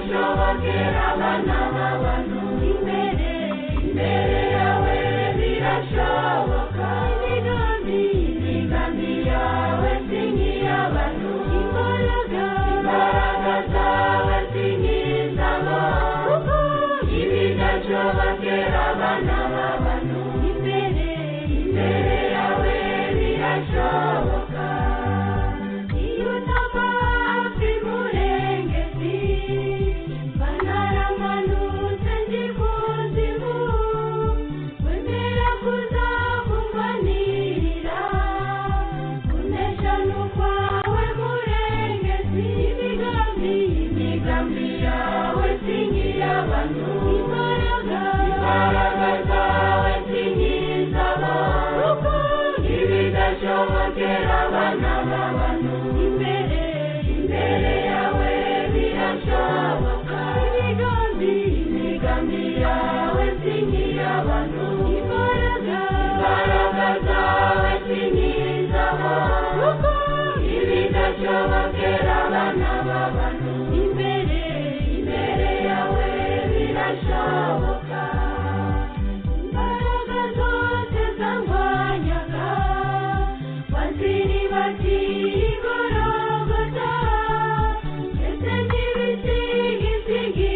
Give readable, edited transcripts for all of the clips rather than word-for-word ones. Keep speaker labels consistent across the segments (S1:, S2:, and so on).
S1: bidashobokera abana b'abantu imbere yawe birashoboka imigambi yawe si nk'iy'abantu imbaraga zawe si nk'izabo ibidashobokera abana b'abantu imbere yawe birashoboka iyo utava hafi murengezi banaramanutse ndi kuzimu wemera kuzakumvanirira kunesha n'ukwawe murengezi imigambi yawe si nk'iy'abantu imbaraga zawe si nk'izabo ibidashobokera abana b'abantu imbere yawe birashoboka imigambi yawe si nk'iy'abantu imbaraga zawe si nk'izabo ibidashobokera abana b'abantu imbere yawe birashoboka imbaraga zose zangwanyaga baziribatigorogota ndetse n'ibisigisigi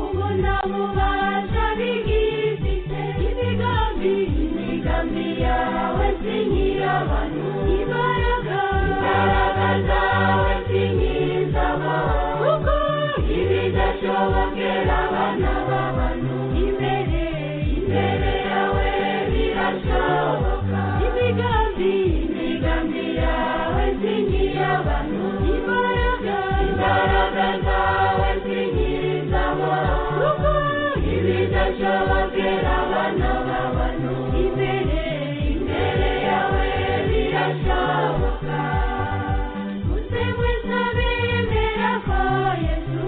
S1: ubu nta bubasha bigifite imigambi yawe si nk'iy'abantu imbaraga zawe si nk'izabo ibidashobokera abana b'abantu imbere yawe birashoboka imigambi yawe si nk'iy'abantu imbaraga zawe si nk'izabo ibidashobokera abana b'abantu imbere yawe birashoboka muze mwese abemera ko Yesu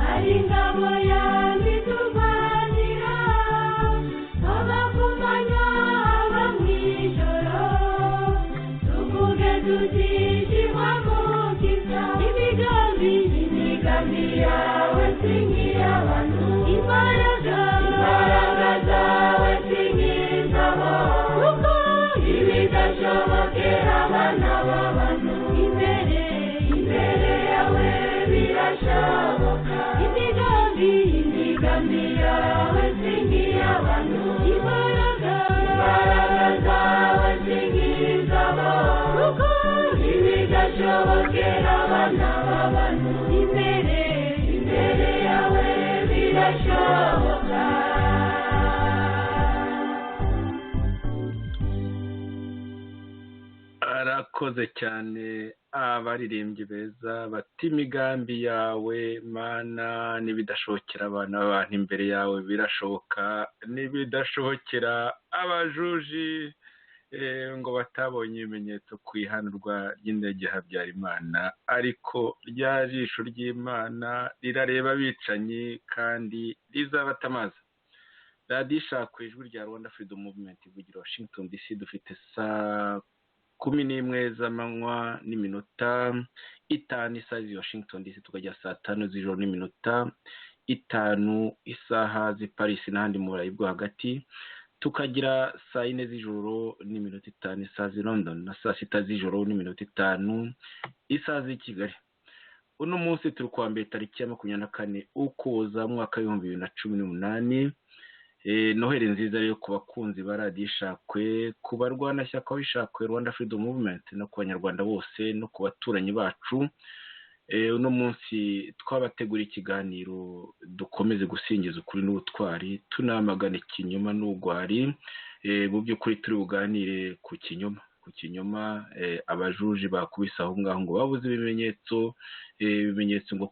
S1: ari ingabo yawe iturwanira haba ku manywa haba mw'ijoro tuvuge tuti shimwa mukiza imigambi yawe si nk'iy'abantu imbaraga zawe si nk'izabo ibidashobokera abana b'abantu imbere yawe birashoboka imigambi yawe si nk'iy'abantu imbaraga zawe si nk'izabo ibidashobokera abana b'abantu imbere yawe birashoboka.
S2: arakoze cyane abaririmbyi beza bati imigambi yawe mana n'ibidashobokera abana b'abantu imbere yawe birashoboka n'ibidashobokera abajuji ngo batabonye ibimenyetso ku ihanurwa ry'indege Habyarimana ariko rya jisho ry'Imana rirareba abicanyi kandi rizabatamaza. radiyo ishaka ijwi rya Rwanda Freedom Movement ivugira Washington DC dufite saa 11 z'amanywa n'iminota 5 isaha z'i Washington DC tukajya saa 5 z'ijoro n'iminota 5 isaha z'i Paris n'ahandi mu Burayi bwo hagati tukagira saa 4 z'ijoro n'iminota 5 isaha z'i London na saa 6 z'ijoro n'iminota 5 isaha z'i Kigali. uno munsi turi kwa mbere tariki ya 24 Ukuboza mwaka wa 2018. Noheli nziza rero ku bakunzi ba radiyo ishakwe, ku barwanashyaka b'ishakwe Rwanda Freedom Movement no ku banyarwanda bose no ku baturanyi bacu. Uno munsi twabategura ikiganiro dukomeze gusingiza ukuri n'ubutwari tunamagana ikinyoma n'ubugwari. Mu by'ukuri turi buganire ku kinyoma abajuji bakubise aho ngaho ngo babuze ibimenyetso ngo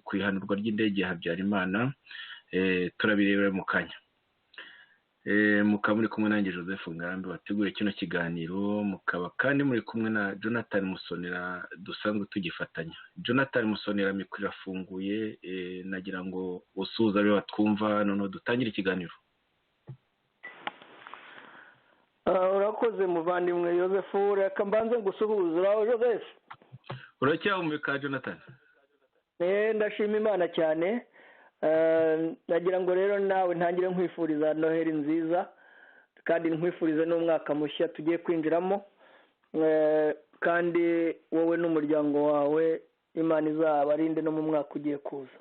S2: ku ihanurwa ry'indege ya Habyarimana. Turabirebera mu kanya. Mukaba muri kumwe nanjye Joseph Ngarambe wateguye kino kiganiro, mukaba kandi muri kumwe na Jonathan Musonera dusanzwe tugifatanya. Jonathan Musonera mikoro irafunguye, nagira ngo usuza abe watwumva noneho dutangire ikiganiro.
S3: Urakoze muvandimwe Joseph, reka mbanze ngusuhuza. Joseph,
S2: uracyahumeka Jonathan?
S3: ndashima imana cyane. Nagira ngo rero nawe ntangire nkwifuriza noheli nziza kandi nkwifurize n'umwaka mushya tugiye kwinjiramo, kandi wowe n'umuryango wawe imana izabarinde no mu mwaka ugiye kuza.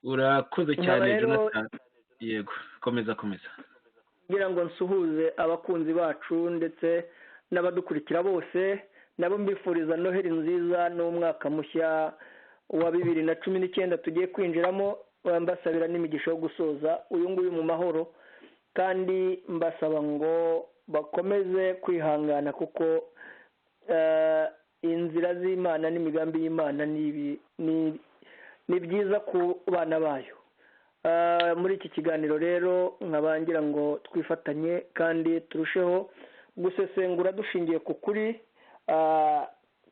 S2: urakoze cyane Jonathan. Yego, komeza.
S3: kugira ngo nsuhuze abakunzi bacu ndetse n'abadukurikira bose, nabo mbifuriza noheli nziza n'umwaka mushya wa 2019 tugiye kwinjiramo, mbasabira n'imigisha yo gusoza uyu nguyu mu mahoro, kandi mbasaba ngo bakomeze kwihangana kuko inzira z'Imana n'imigambi y'Imana ni byiza ku bana bayo. Muri iki kiganiro rero nkabangira ngo twifatanye kandi turusheho gusesengura dushingiye ku kuri,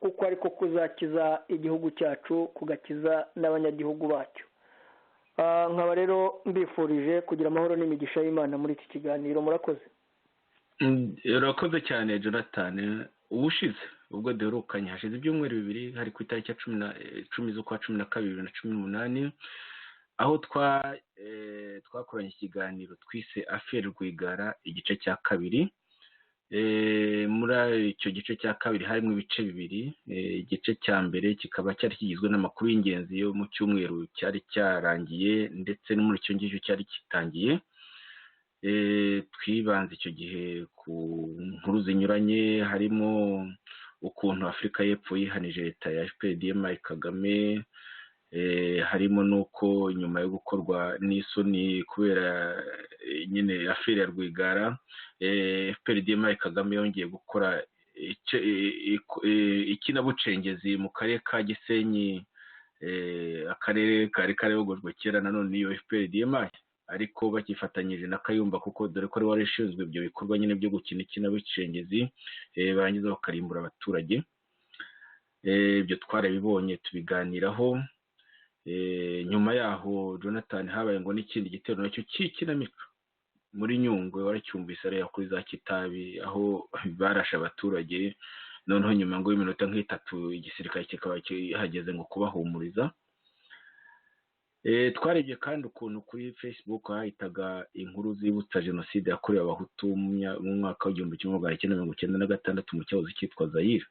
S3: kuko ariko kuzakiza igihugu cyacu, kugakiza n'abanyagihugu bacyo. Nkaba rero mbifurije kugira amahoro n'imigisha y'Imana muri iki kiganiro. Murakoze.
S2: Urakoze cyane Jonathan. Ubushize ubwo duherukanye hashize ibyumweru 2 hari ku itariki ya 10 z'ukwa 12 2018, aho twakoranye ikiganiro twise Affaire Rwigara igice cya kabiri. Muri icyo gice cya kabiri harimo ibice bibiri. Igice cya mbere kikaba cyari kigizwe n'amakuru y'ingenzi yo mu cyumweru cyari cyarangiye ndetse no muri icyo ngicyo cyari kitangiye. Twibanze icyo gihe ku nkuru zinyuranye, harimo ukuntu Afurika y'Epfo yihanije leta ya FPDM Kagame, harimo nuko nyuma yo gukorwa n'isoni kubera nyine affaire ya Rwigara, FPDM Kagame yongeye gukora ikinabucengezi mu karere ka Gisenyi, akarere kari karayogojwe kera nanone niyo FPDM, ariko bakifatanyije na Kayumba kuko dore ko ari wari ushinzwe ibyo bikorwa nyine byo gukina ikinabucengezi, barangiza bakarimbura abaturage. Ibyo twarabibonye tubiganiraho. Nyuma yaho Jonathan habaye ngo n'ikindi gitero nacyo cy'ikinamico muri Nyungwe, waracyumvise ariya kuri za Kitabi, aho barashe abaturage, noneho nyuma ngo iminota nk'itatu igisirikare kikaba kihageze ngo kubahumuriza. Twarebye kandi ukuntu kuri Facebook hahitaga inkuru zibutsa jenoside yakorewe abahutu mu mwaka wa 1996 mu cyahoze cyitwa Zaire.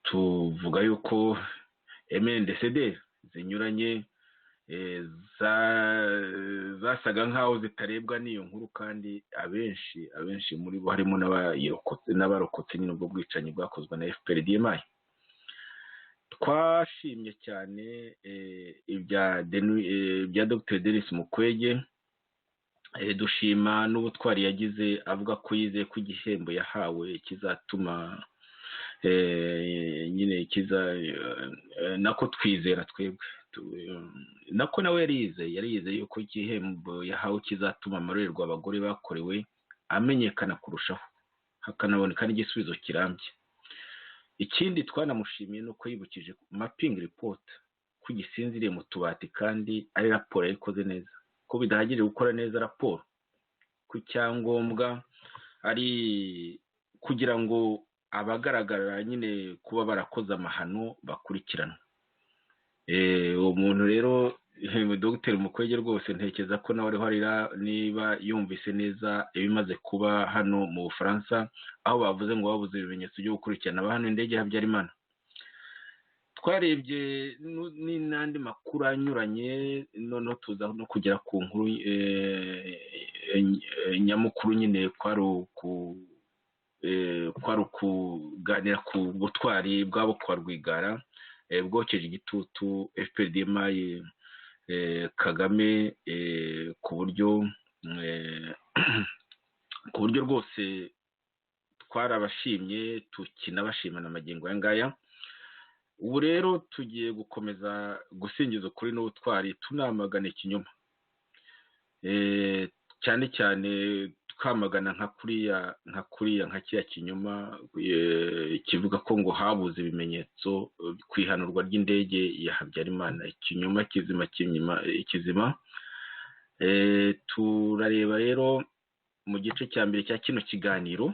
S2: Tuvuga yuko MNDCD zinyuranye zasaga nkaho zitarebwa n'iyo nkuru, kandi abenshi muri bo harimo n'abarokotse nyine ubwo bwicanyi bwakozwe na FPRDM. Twashimye cyane ibya Dr. Denis Mukwege, dushima n'ubutwari yagize avuga ko yizeye ko igihembo yahawe kizatuma nyine nako twizera twebwe nako nawe yari yuko igihembo yahawe kizatuma amarorerwa abagore bakorewe amenyekana kurushaho, hakanaboneka n'igisubizo kirambye. Ikindi twanamushimiye nuko yibukije mapping report ko gisinziriye mu tubati kandi ari raporo yikoze neza, ko bidahagije gukora neza raporo ku cyangombwa ari kugira ngo abagaragara nyine kuba barakoze amahano bakurikiranwa. Umuntu rero Dr. Mukwege rwose ntekereza ko nawe ariho niba yumvise neza ibimaze kuba hano mu Bufaransa, aho bavuze ngo babuze ibimenyetso byo gukurikirana abahano indege ya Habyarimana. Twarebye n'andi makuru anyuranye, noneho tuza no kugera ku nkuru nyamukuru nyine kwari ukuganira ku butwari bwabo kwa Rwigara bwokeje igitutu FPRDM Kagame ku buryo rwose twarabashimye tukinabashima na magingo aya ngaya. Ubu rero tugiye gukomeza gusingiza ukuri n'ubutwari tunamagana ikinyoma, cyane cyane twamagana nka kiriya kinyoma kivuga ko ngo habuze ibimenyetso ku ihanurwa ry'indege ya Habyarimana. Ikinyoma kizima. Turareba rero mu gice cya mbere cya kino kiganiro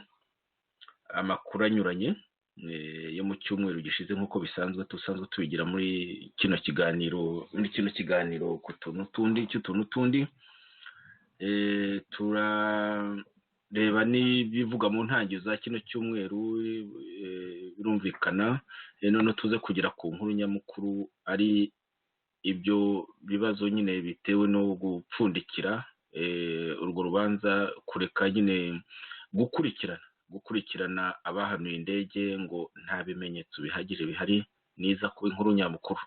S2: amakuru anyuranye yo mu cyumweru gishize nk'uko bisanzwe dusanzwe tubigira muri kino kiganiro ku tuntu tundi turareba n'ibivuga mu ntangiriro za kino cyumweru birumvikana none tuze kugera ku nkuru nyamukuru ari ibyo bibazo nyine bitewe no gupfundikira urwo rubanza, kureka nyine gukurikirana abahanuye indege ngo nta bimenyetso bihagije bihari niza kuba inkuru nyamukuru.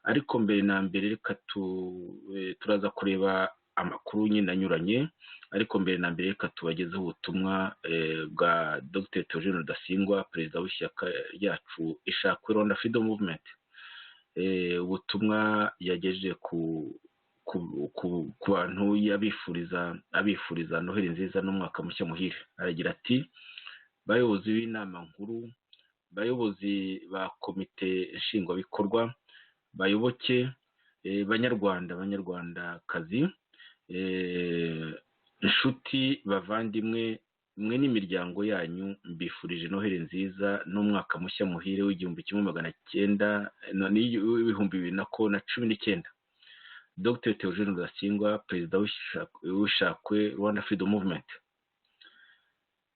S2: Ariko mbere na mbere reka turaza kureba amakuru nyine anyuranye, ariko mbere na mbere reka tubagezeho ubutumwa bwa Dr Theogene Rudasingwa, perezida w'ishyaka ryacu Ishakwe Rwanda Freedom Movement. Ubutumwa yagejeje ku bantu abifuriza Noheli nziza n'umwaka mushya muhire. Aragira ati: bayobozi b'inama nkuru, bayobozi ba komite nshingwabikorwa, bayoboke, banyarwandakazi, inshuti, bavandimwe, mwe n'imiryango yanyu, mbifurije Noheli nziza n'umwaka mushya muhire w'1919. Dr Theogene Rudasingwa, perezida w'Ishakwe Rwanda Freedom Movement.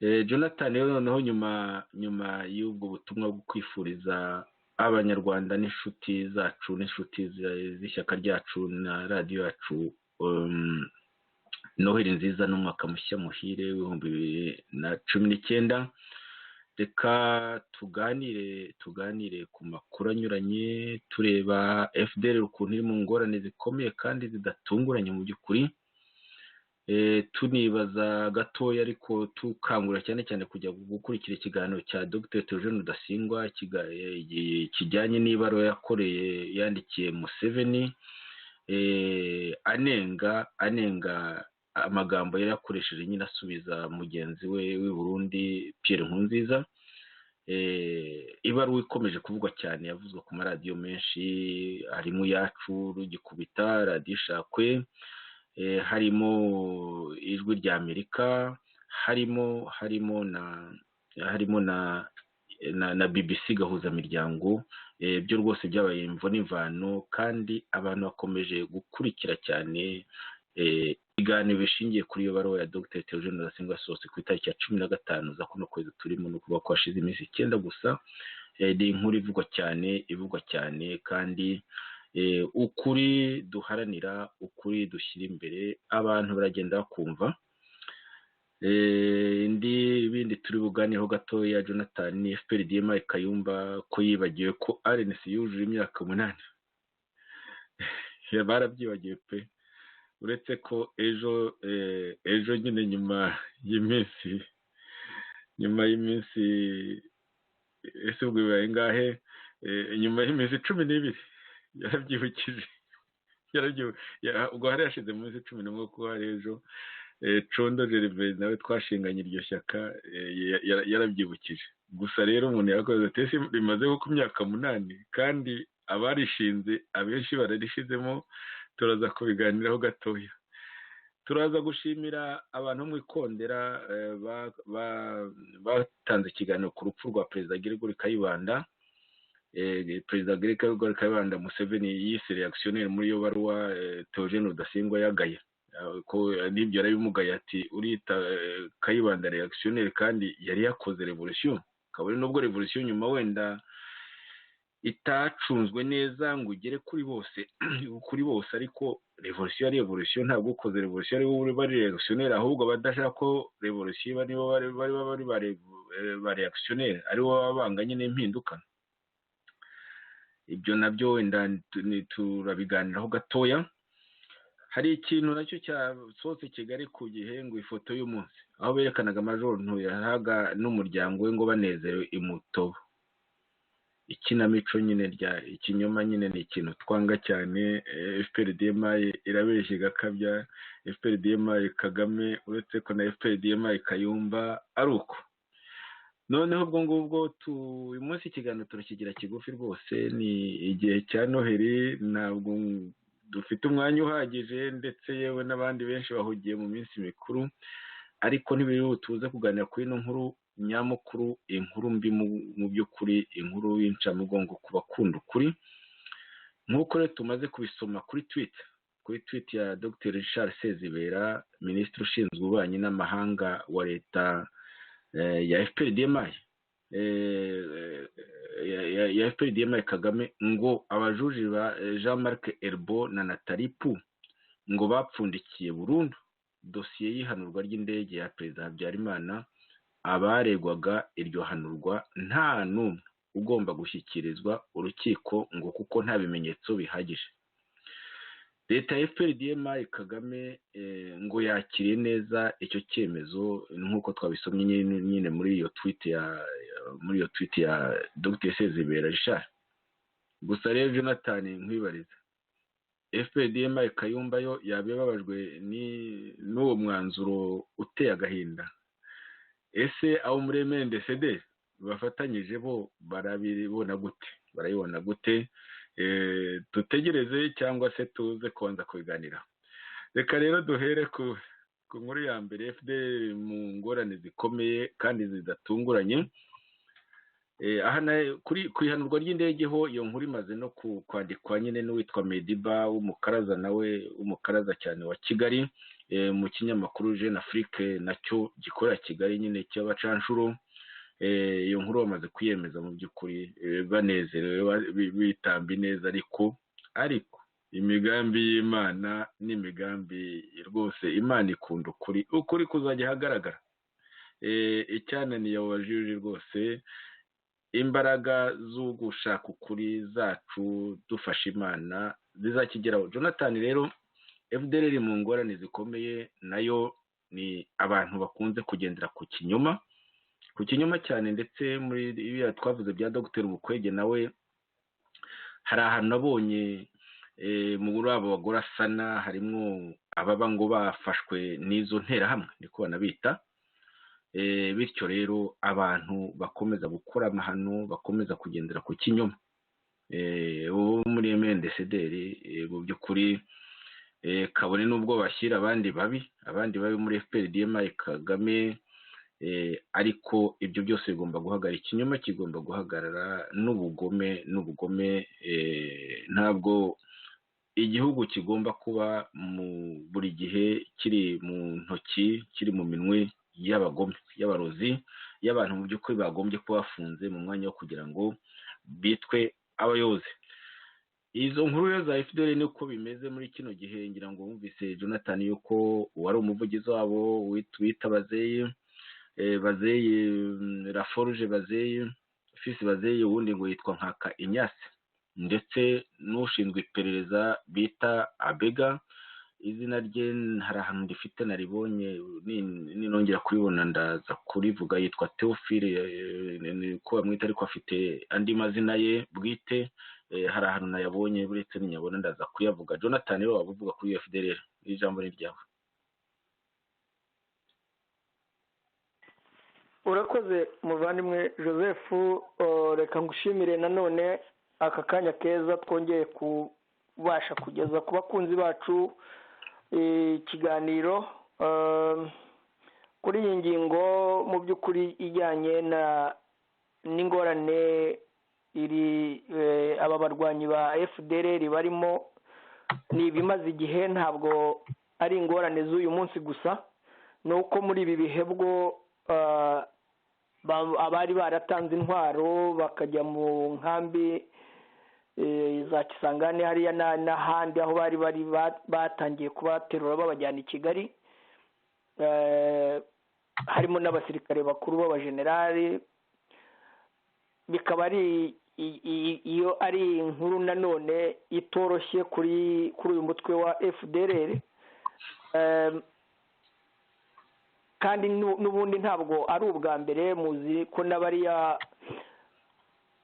S2: Jonathan rero noneho nyuma y'ubwo butumwa bwo kwifuriza abanyarwanda n'inshuti zacu n'inshuti z'ishyaka ryacu na radiyo yacu Noheli nziza n'umwaka mushya muhire w'2019, reka tuganire ku makuru anyuranye, tureba FDL ukuntu iri mu ngorane zikomeye kandi zidatunguranye mu by'ukuri, tunibaza gatoya ariko tukangurira cyane cyane kujya gukurikira ikiganiro cya Dr Theogene Rudasingwa kijyanye n'ibaruwa yandikiye Museveni anenga amagambo yari yakoresheje nyine asubiza mugenzi we w'i Burundi Pierre Nkurunziza. Ibaruwa ikomeje kuvugwa cyane, yavuzwe ku maradiyo menshi, harimo yacu Rugikubita, radiyo Ishakwe, harimo ijwi rya Amerika, harimo na BBC gahuzamiryango. Byo rwose byabaye imvo n'imvano, kandi abantu bakomeje gukurikira cyane ibiganiro bishingiye kuri iyo baruwa ya Dr Theogene Rudasingwa yasohotse ku itariki ya 15 za kuno kwezi turimo, no kuba kwashize iminsi 9 gusa. Ni inkuru ivugwa cyane kandi ukuri duharanira, ukuri dushyira imbere, abantu baragenda bakumva. Ibindi turi buganireho gatoya, Jonathan, ni FPRDM Kayumba ko yibagiwe ko RNC yujuje imyaka 8. Barabyibagiwe pe, uretse ko ejo nyine nyuma y'iminsi ese ubwo bibaye ngahe, nyuma y'iminsi 12 yarabyibukije, ubwo hari hashize mu minsi 11 ko hari ejo Condo Gervais nawe twashinganye iryo shyaka yarabyibukije. Gusa rero umuntu yarakoze tesi rimaze ku myaka 8 kandi abarishinze abenshi bararishizemo. Turaza kubiganiraho gatoya. Turaza gushimira abantu mu Ikondera batanze ikiganiro ku rupfu rwa perezida Gregory Kayibanda. Perezida Gregory Kayibanda Museveni yise reactionnaire muri yo baruwa Theogene Rudasingwa yagaye, ko nibyo yarabimugaye ati urita Kayibanda reactionnaire kandi yari yakoze revolution. Kabone nubwo revolution nyuma wenda itacunzwe neza ngo ugere kuri bose ariko revolution ari revolution, ntabwo ukoze revolution ari wowe bari reactionnaire, ahubwo badashaka ko revolution bari reactionnaire ari wowe babanganye n'impinduka. Ibyo nabyo wenda turabiganiraho gatoya. Hari ikintu nacyo cyasohotse Kigali ku gihe, ngo ifoto y'umunsi aho berekanaga Major Ntuyahaga n'umuryango we ngo banezerewe Imutobo. Ikinamico nyine rya ikinyoma nyine ni ikintu twanga cyane. FPRDM irabeshye gakabya, FPRDM Kagame, uretse ko na FPRDM Kayumba ari uko. Noneho ubwo ngubwo uyu munsi ikiganiro turakigira kigufi rwose, ni igihe cya Noheli, ntabwo dufite umwanya uhagije, ndetse yewe n'abandi benshi bahugiye mu minsi mikuru. ariko ntibiri tuze kuganira kuri ino nkuru nyamukuru, inkuru mbi mu by'ukuri, inkuru y'incamugongo ku bakunda ukuri, nk'uko rero tumaze kubisoma kuri tweet ya Dr Richard Sezibera, minisitiri ushinzwe ububanyi n'amahanga wa leta ya FPRDMI ya FPRDMI Kagame, ngo abajuji ba Jean-Marc Herbo na Nathalie Pou ngo bapfundikiye burundu dosiye y'ihanurwa ry'indege ya Perezida Habyarimana. Abaregwaga iryo hanurwa nta n'umwe ugomba gushyikirizwa urukiko ngo kuko nta bimenyetso bihagije. Leta ya FPRDMI Kagame ngo yakiriye neza icyo cyemezo, nk'uko twabisomye nyine muri iyo tweet ya Dr Sezibera Richard. Gusa rero Jonathan nkwibariza, FPRDMI Kayumba yo yababajwe n'uwo mwanzuro uteye agahinda. Ese abo muri MNDCD bafatanyije bo barabibona gute? Tutegereze cyangwa se tuze kubanza kubiganira. Reka rero duhere ku nkuru ya mbere, FDL mu ngorane zikomeye kandi zidatunguranye. Ku ihanurwa ry'indege ho iyo nkuru imaze no kwandikwa nyine n'uwitwa Mediba w'umukaraza, nawe w'umukaraza cyane wa Kigali, mu kinyamakuru Jeune Afrique nacyo gikorera Kigali nyine cy'abacanshuro. Iyo nkuru bamaze kwiyemeza mu by'ukuri, banezerewe bitambi neza, ariko imigambi y'Imana n'imigambi rwose, Imana ikunda ukuri kuzajya hagaragara. Icyananiye abo bajiji rwose, imbaraga zo gushaka ukuri zacu dufasha Imana zizakigeraho. Jonathan rero, FDL mu ngorane zikomeye, nayo ni abantu bakunze kugendera ku kinyoma cyane, ndetse muri ibi twavuze bya Dr Mukwege nawe hari ahantu nabonye muri abo bagore asana harimo ababa ngo bafashwe n'izo nterahamwe niko banabita. Bityo rero abantu bakomeza gukora amahano, bakomeza kugendera ku kinyoma. Ubu muri MNDCD mu by'ukuri kabone n'ubwo bashyira abandi babi muri FPRDMI Kagame, ariko ibyo byose bigomba guhagarara, ikinyoma kigomba guhagarara, n'ubugome. Ntabwo igihugu kigomba kuba mu buri gihe kiri mu ntoki, kiri mu minwe y'abagome, y'abarozi, y'abantu mu by'ukuri bagombye kuba bafunze mu mwanya wo kugira ngo bitwe abayobozi. Izo nkuru za FDL niko bimeze muri kino gihe. Ngira ngo wumvise Jonathan yuko wari umuvugizi wabo wita Bazeye Laforge Fils Bazeye, ubundi ngo yitwa Nkaka Inyasi, ndetse n'ushinzwe iperereza bita Abega. Izina rye hari ahantu ndifite naribonye, ninongera kuribona ndaza kurivuga, yitwa Theophile ko bamwita, ariko afite andi mazina ye bwite. Hari ahantu nayabonye, buretse ninyabona ndaza kuyavuga. Jonathan rero wabuvuga kuri FDL, ijambo ni ryawe.
S3: Urakoze muvandimwe Joseph, reka ngushimire nanone aka kanya keza twongeye kubasha kugeza ku bakunzi bacu ikiganiro kuri iyi ngingo mu by'ukuri ijyanye n'ingorane aba barwanyi ba FDL barimo. Ni ibimaze igihe, ntabwo ari ingorane z'uyu munsi gusa, ni uko muri ibi bihe bwo abari baratanze intwaro bakajya mu nkambi za Kisangani hariya n'ahandi aho bari batangiye kubaterura babajyana i Kigali, harimo n'abasirikare bakuru b'abajenerali. Bikaba ari iyo ari inkuru nanone itoroshye kuri uyu mutwe wa FDL, kandi n'ubundi ntabwo ari ubwa mbere. Muzi ko n'abariya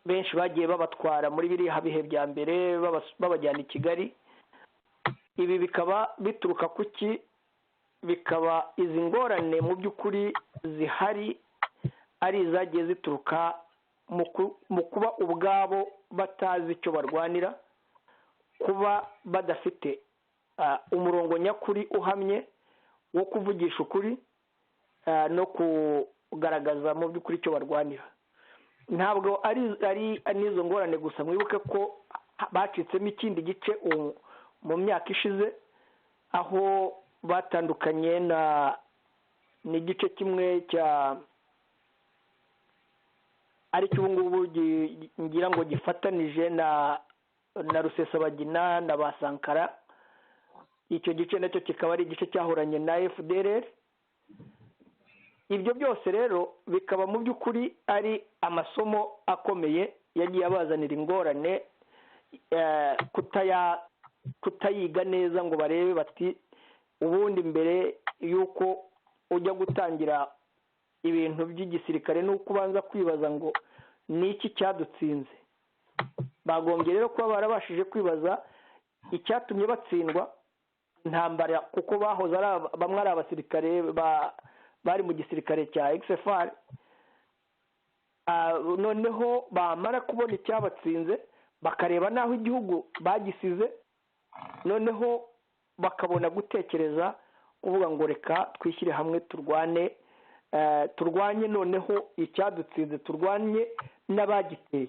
S3: benshi bagiye babatwara muri biriya bihe bya mbere babajyana i Kigali. Ibi bikaba bituruka kuki? Bikaba izi ngorane mu by'ukuri zihari ari izagiye zituruka mu kuba ubwabo batazi icyo barwanira, kuba badafite umurongo nyakuri uhamye wo kuvugisha ukuri, no kugaragaza mu by'ukuri icyo barwanira. Ntabwo ari n'izo ngorane gusa, mwibuke ko bacitsemo ikindi gice mu myaka ishize, aho batandukanye n'igice kimwe ari cyo ubu ngubu ngira ngo gifatanije na Rusesabagina na ba Sankara. Icyo gice nacyo kikaba ari igice cyahoranye na FDLR. Ibyo byose rero bikaba mu by'ukuri ari amasomo akomeye yagiye abazanira ingorane, kutayiga neza ngo barebe bati ubundi mbere y'uko ujya gutangira ibintu by'igisirikare n'uko ubanza kwibaza ngo ni iki cyadutsinze. Bagombye rero kuba barabashije kwibaza icyatumye batsindwa intambara, kuko bahoze bamwe ari abasirikare bari mu gisirikare cya XFR. Noneho bamara kubona icyabatsinze bakareba n'aho igihugu bagisize, noneho bakabona gutekereza kuvuga ngo reka twishyire hamwe turwanye noneho icyadutsinze, turwanye n'abagiteye.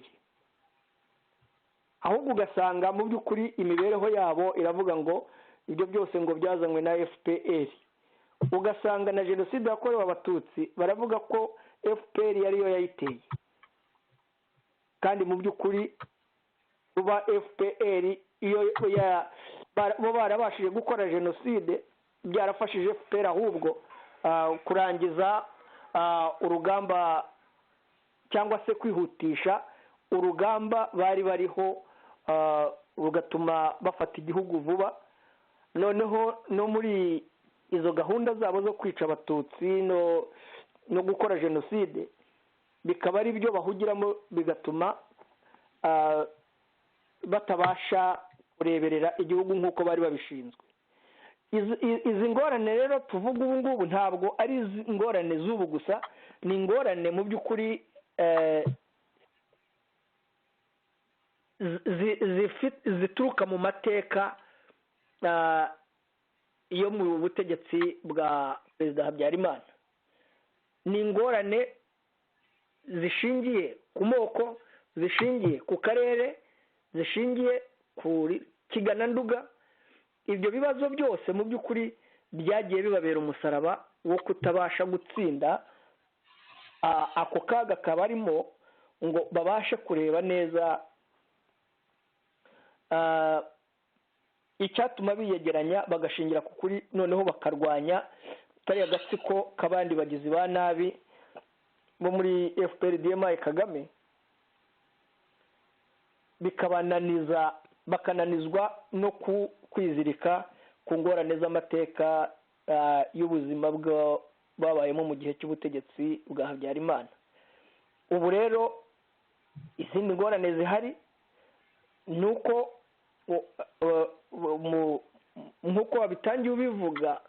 S3: Ahubwo ugasanga mu by'ukuri imibereho yabo iravuga ngo ibyo byose ngo byazanywe na FPR. Ugasanga na jenoside yakorewe abatutsi baravuga ko FPR yariyo yayiteye, kandi mu by'ukuri kuba FPR bo barabashije gukora jenoside byarafashije FPR ahubwo kurangiza urugamba cyangwa se kwihutisha urugamba bari bariho, rugatuma bafata igihugu vuba. Noneho no muri izo gahunda zabo zo kwica abatutsi no gukora jenoside bikaba ari byo bahugiramo, bigatuma batabasha kureberera igihugu nk'uko bari babishinzwe. Izi ngorane rero tuvuga ubu ngubu ntabwo ari ingorane z'ubu gusa, ni ingorane mu by'ukuri zituruka mu mateka yo mu butegetsi bwa Perezida Habyarimana. Ni ingorane zishingiye ku moko, zishingiye ku karere, zishingiye ku kigananduga. Ibyo bibazo byose mu by'ukuri byagiye bibabera umusaraba wo kutabasha gutsinda ako kaga kabarimo ngo babashe kureba neza icyatuma biyegeranya bagashingira ku kuri, noneho bakarwanya kariya gatsiko k'abandi bagizi ba nabi bo muri FPR-DMI Kagame, bakananizwa no kwizirika ku ngorane z'amateka y'ubuzima babayemo mu gihe cy'ubutegetsi bwa Habyarimana. Ubu rero izindi ngorane zihari ni uko nk'uko wabitangiye ubivuga,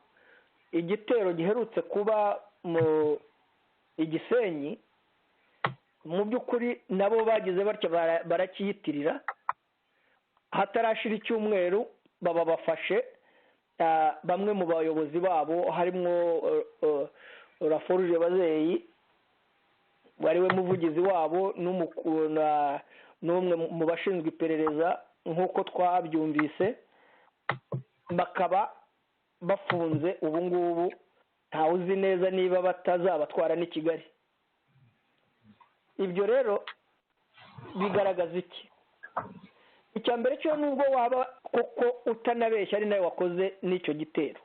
S3: igitero giherutse kuba mu Gisenyi mu by'ukuri nabo bagize batyo barakiyitirira, hatarashira icyumweru baba bafashe bamwe mu bayobozi babo, harimo Raforuje Bazeyi wariwe muvugizi wabo n'umwe mu bashinzwe iperereza nk'uko twabyumvise, bakaba bafunze ubu ngubu. Ntawe uzi neza niba batazabatwara n'i Kigali. Ibyo rero bigaragaza iki? Icya mbere cyo nubwo waba koko utanabeshya ari nawe wakoze n'icyo gitero,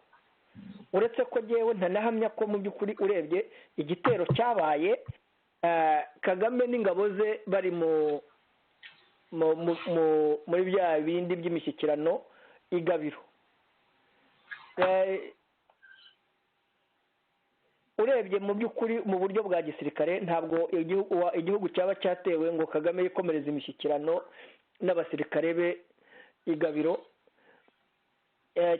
S3: uretse ko jyewe ntanahamya ko mu by'ukuri urebye igitero cyabaye Kagame n'ingabo ze bari muri bya bindi by'imishyikirano i Gabiro. Urebye mu by'ukuri mu buryo bwa gisirikare ntabwo igihugu cyaba cyatewe ngo Kagame yikomereze imishyikirano n'abasirikare be i Gabiro,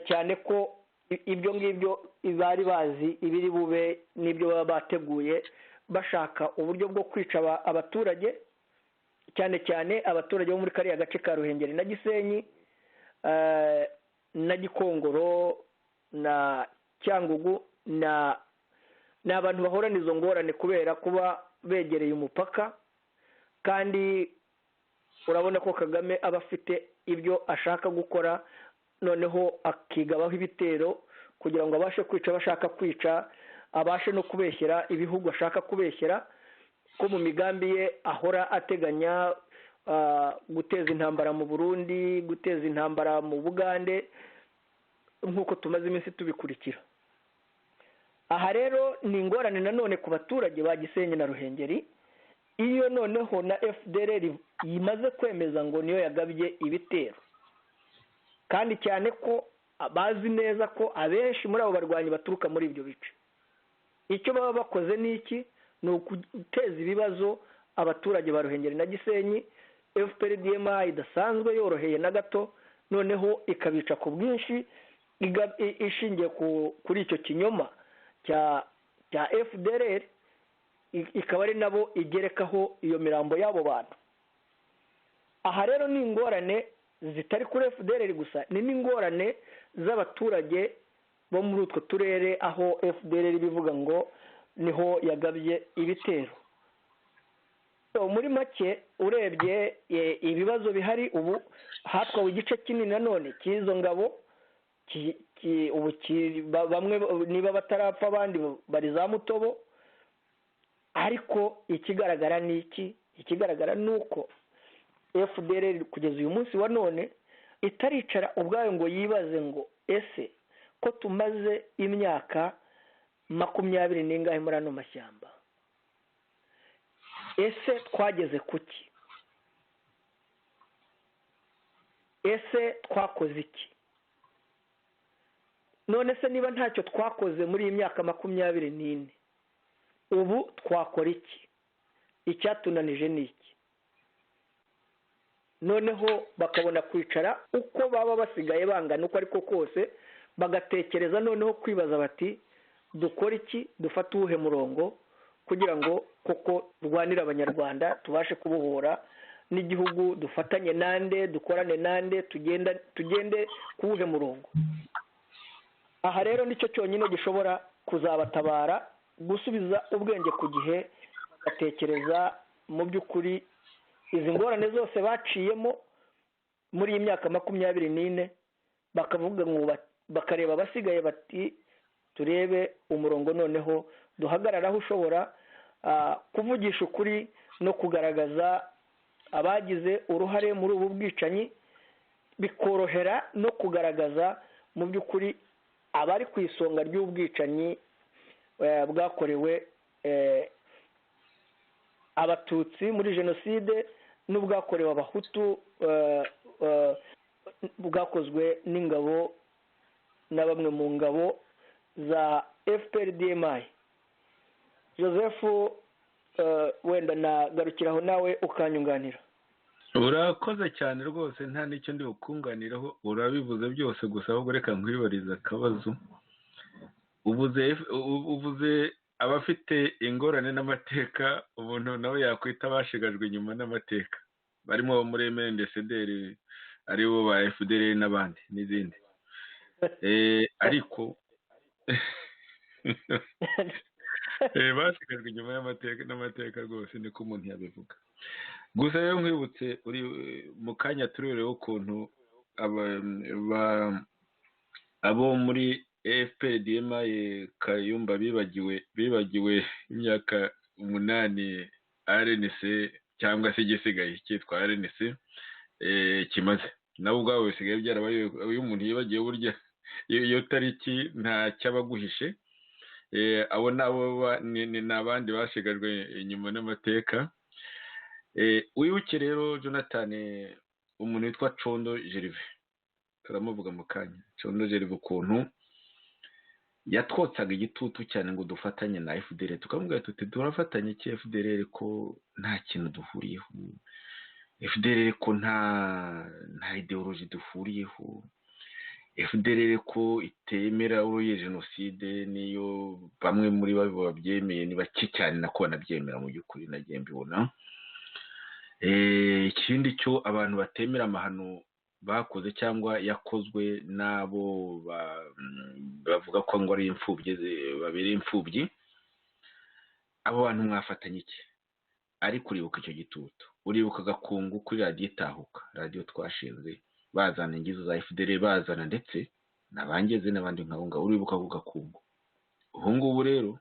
S3: cyane ko ibyo ngibyo bari bazi ibiri bube n'ibyo baba bateguye, bashaka uburyo bwo kwica abaturage, cyane cyane abaturage bo muri kariya gace ka Ruhengeri na Gisenyi na Gikongoro na Cyangugu na ni abantu bahorana izo ngorane kubera kuba begereye umupaka, kandi urabona ko Kagame aba afite ibyo ashaka gukora, noneho akigabaho ibitero kugira ngo abashe kwica abashaka kwica, abashe no kubeshyera ibihugu ashaka kubeshyera, ko mu migambi ye ahora ateganya guteza intambara mu Burundi, guteza intambara mu Bugande, nk'uko tumaze iminsi tubikurikira. Aha rero ni ingorane nanone ku baturage ba Gisenyi na Ruhengeri, iyo noneho na FDLR yimaze kwemeza ngo niyo yagabye ibitero, kandi cyane ko bazi neza ko abenshi muri abo barwanyi baturuka muri ibyo bice. Icyo baba bakoze ni iki? Ni uguteza ibibazo abaturage ba Ruhengeri na Gisenyi. FPRDMA idasanzwe yoroheye na gato, noneho ikabica ku bwinshi, ishingiye kuri icyo kinyoma cya FDLR, ikaba ari nabo igerekaho iyo mirambo y'abo bantu. Aha rero ni ingorane zitari kuri FDLR gusa, ni n'ingorane z'abaturage bo muri utwo turere aho FDLR bivuga ngo niho yagabye ibitero. Muri make urebye ibibazo bihari ubu, hatwawe igice kinini nanone cy'izo ngabo, ubu bamwe niba batarapfa abandi bari za Mutobo, ariko ikigaragara ni iki? Ikigaragara ni uko FDLR kugeza uyu munsi wa none itaricara ubwayo ngo yibaze ngo ese ko tumaze imyaka 20 n'ingahe muri ano mashyamba, ese twageze kuki? Ese twakoze iki? None se niba ntacyo twakoze muri iyi myaka 24, ubu twakora iki? Icyatunanije ni iki? Noneho bakabona kwicara uko baba basigaye bangana uko ariko kose, bagatekereza noneho kwibaza bati dukora iki, dufata uwuhe murongo kugira ngo koko rwanira abanyarwanda, tubashe kubohora n'igihugu, dufatanye nande, dukorane nande, tugende kuwuhe murongo. Aha rero nicyo cyonyine gishobora kuzabatabara, gusubiza ubwenge ku gihe, bagatekereza mu by'ukuri izi ngorane zose baciyemo muri iyi myaka 24, bakavuga ngo bakareba abasigaye bati turebe umurongo noneho duhagararaho ushobora kuvugisha ukuri no kugaragaza abagize uruhare muri ubu bwicanyi, bikorohera no kugaragaza mu by'ukuri abari ku isonga ry'ubwicanyi bwakorewe abatutsi muri jenoside n'ubwakorewe abahutu bwakozwe n'ingabo na bamwe mu ngabo za FPRDMA. Joseph, wenda nagarukiraho nawe ukanyunganira.
S2: Urakoze cyane rwose, nta n'icyo ndi bukunganiraho, urabivuze byose, gusa ahubwo reka nkwibariza akabazo. Uvuze abafite ingorane n'amateka, umuntu nawe yakwita bashigajwe inyuma n'amateka, barimo muri MNDCDR, aribo ba FDLR n'abandi n'izindi, ariko bashigajwe inyuma y'amateka n'amateka rwose, niko umuntu yabivuga. Gusa rero nkwibutse uri mu kanya turereho ukuntu abo muri FPRDMA Kayumba bibagiwe imyaka 8 RNC cyangwa se igisigaye cyitwa RNC kimaze, nabo ubwabo bisigaye byarabaye. Uyu muntu yibagiye burya iyo tariki nta cyabaguhishe. Abo nabo ni abandi bashigajwe inyuma n'amateka. Wibuke rero Jonathan, umuntu witwa Condo Gervais, turamuvuga mu kanya. Condo Gervais ukuntu yatwotsaga igitutu cyane ngo dufatanye na FDLR, tukamubwira tuti turafatanye iki FDLR ko nta kintu duhuriyeho, FDLR ko nta ideology duhuriyeho, FDLR ko itemera uruye jenoside, niyo bamwe muri bo babyemeye ni bake cyane, nako banabyemera mu by'ukuri nagiye mbibona. Ikindi cyo abantu batemera amahano bakoze cyangwa yakozwe nabo bavuga ko ngo ari imfubyi, babiri imfubyi, abo bantu mwafatanya iki? ariko uribuka icyo gitutu, uribuka Gakungu kuri radiyo Itahuka, radiyo twashinze, bazana ingizo za FDL, bazana ndetse n'abangeze n'abandi nkabo ngabo, uribuka ako Gakungu. ubu ngubu rero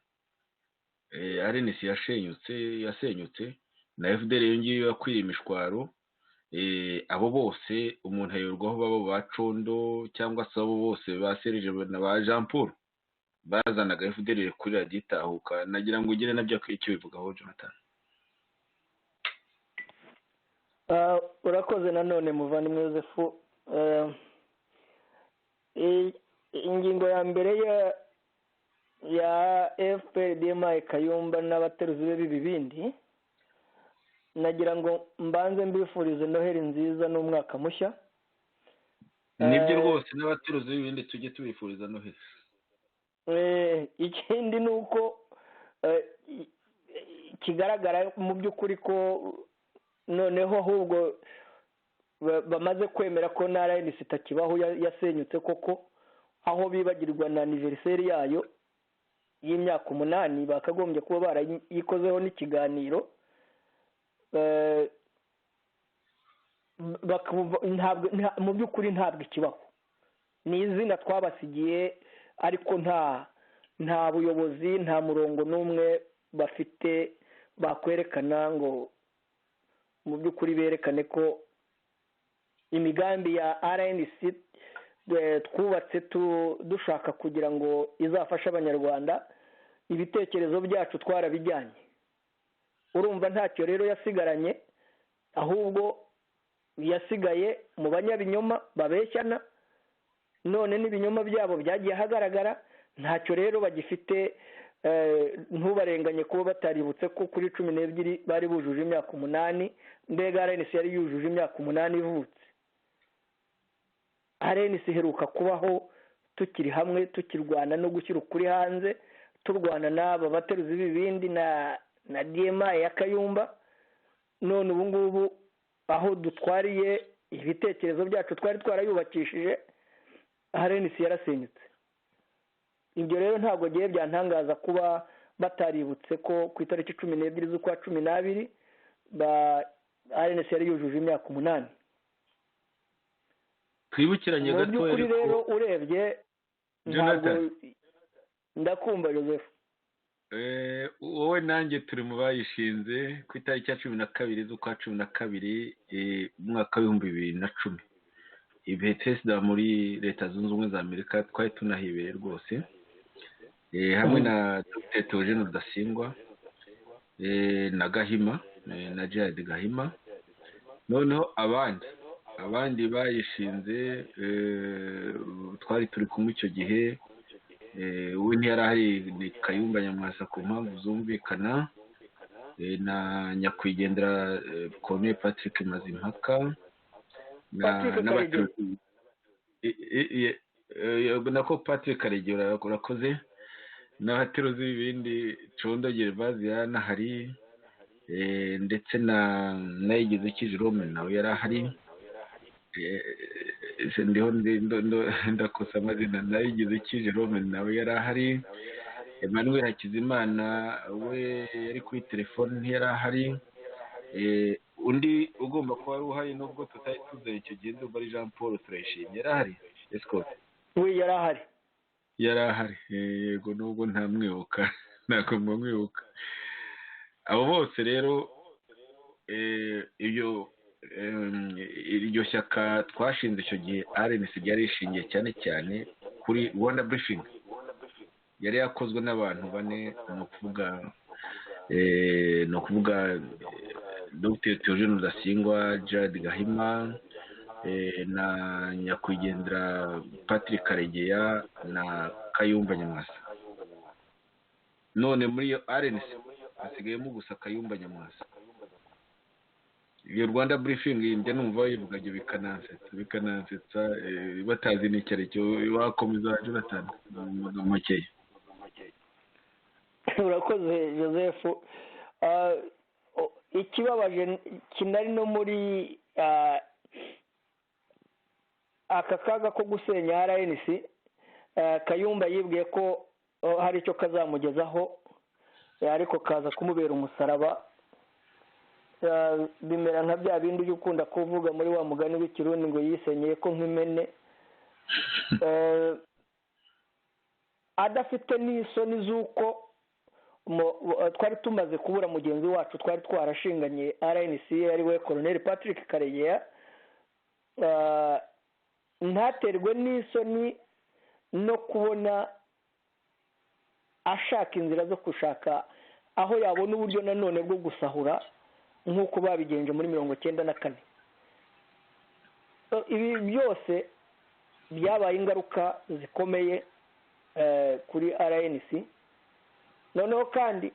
S2: RNC yasenyutse na FDL yongiye yakwira imishwaro. Abo bose umuntu ayoberwaho babo ba Condo cyangwa se abo bose ba Serge na ba Jean Paul bazanaga FDL kuri radiyo Itahuka. nagira ngo ugire nabyo icyo bivugaho Jonathan.
S3: urakoze nanone muvandimwe Yozefu. ingingo ya mbere ya FPRDMI Kayumba n'abateruzi be b'ibibindi, nagira ngo mbanze mbifurize noheli nziza n'umwaka mushya.
S2: nibyo rwose, n'abateruzi b'ibindi tujye tubifuriza noheli.
S3: ikindi ni uko kigaragara mu by'ukuri ko noneho ahubwo bamaze kwemera ko na RNC itakibaho, yasenyutse koko, aho bibagirwa na aniveriseri yayo y'imyaka 8 bakagombye kuba barayikozeho n'ikiganiro. mu by'ukuri ntabwo ikibaho, ni izina twabasigiye, ariko nta buyobozi, nta murongo n'umwe bafite bakwerekana ngo mu by'ukuri berekane ko imigambi ya RNC twubatse dushaka kugira ngo izafashe abanyarwanda, ibitekerezo byacu twarabijyanye. urumva ntacyo rero yasigaranye, ahubwo yasigaye mu banyabinyoma babeshyana, none n'ibinyoma byabo byagiye ahagaragara. ntacyo rero bagifite. ntubarenganye kuba bataributse ko kuri 12 bari bujuje imyaka 8. mbega RNC yari yujuje imyaka 8 ivutse. RNC iheruka kubaho tukiri hamwe, tukirwana no gushyira ukuri hanze, turwana n'aba bateruzi b'ibindi na DMI ya Kayumba. none ubu ngubu aho dutwariye ibitekerezo byacu twari twarayubakishije, RNC yarasenyutse. ibyo rero ntabwo giye byantangaza kuba bataributse ko ku itariki 12 z'ukwa 12 RNC yari yujuje imyaka 8.
S2: twibukiranye gato
S3: rero urebye ntabwo ndakumva Joseph.
S2: wowe nanjye turi mu bayishinze ku itariki ya 12 z'ukwa 12 umwaka wa 2010. ibihe Tesla muri Leta Zunze Ubumwe za Amerika twari tunahibere rwose, hamwe na Dr. Theogene Rudasingwa na Gahima na Gerard Gahima. noneho abandi bayishinze twari turi kumwe icyo gihe. we ntiyari ahari, ni Kayumba Nyamwasa ku mpamvu zumvikana, na nyakwigendera Colonel Patrick Mazimpaka nako Patrick Karegeya urakoze, n'abateruzi b'ibindi Condo Gervase yanahari, ndetse na Yigize Jerome nawe yari ahari. ndiho ndakosa amazina. na Yigize Jerome nawe yari ahari. Emmanuel Hakizimana we yari kuri telefone ntiyari ahari. undi ugomba kuba ari uhari nubwo tutari tuzanye icyo gihe ndumva ari Jean Paul Turayishimye yari ahari. Escort
S3: we yari ahari.
S2: yego nubwo ntamwibuka, ntabwo mwibuka. abo bose rero iryo shyaka twashinze icyo gihe RNC ryari rishingiye cyane cyane kuri Rwanda Briefing. yari yakozwe n'abantu 4, ni ukuvuga Dr. Theogene Rudasingwa, Gerard Gahima, na nyakwigendera Patrick Karegeya na Kayumba Nyamwasa. none muri iyo RNC hasigayemo gusa Kayumba Nyamwasa. iyo Rwanda Briefing njye numva yivuga ibyo bikanansetsa batazi n'icyo ari cyo. wakomeza Jonathan mu makeya.
S3: urakoze Joseph. ikibabaje kinari no muri aka kaga ko gusenya RNC, Kayumba yibwiye ko hari icyo kazamugezaho, ariko kaza kumubera umusaraba. Bimera nka bya bindi ujya ukunda kuvuga muri wa mugani w'ikirundi ngo yisenyeye ko nk'imene, adafite n'isoni z'uko twari tumaze kubura mugenzi wacu twari twarashinganye RNC ari we Colonel Patrick Karegeya, ntaterwe n'isoni no kubona ashaka inzira zo gushaka aho yabona uburyo nanone bwo gusahura nk'uko babigenje muri 1994. Ibi byose byabaye ingaruka zikomeye kuri RNC, noneho kandi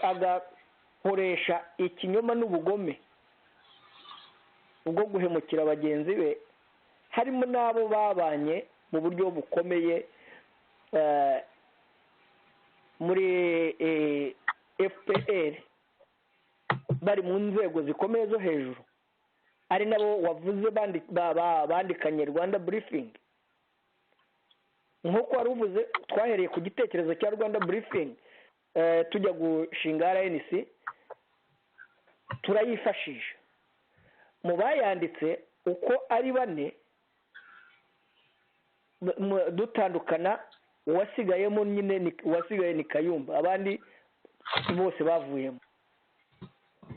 S3: agakoresha ikinyoma n'ubugome ubwo guhemukira bagenzi be, harimo n'abo babanye mu buryo bukomeye muri FPR, bari mu nzego zikomeye zo hejuru, ari nabo wavuze bandikanye Rwanda Briefing. nk'uko wari uvuze, twahereye ku gitekerezo cya Rwanda Briefing tujya gushinga RNC, turayifashisha mu bayanditse uko ari bane. Dutandukana, uwasigayemo nyine uwasigaye ni Kayumba, abandi bose bavuyemo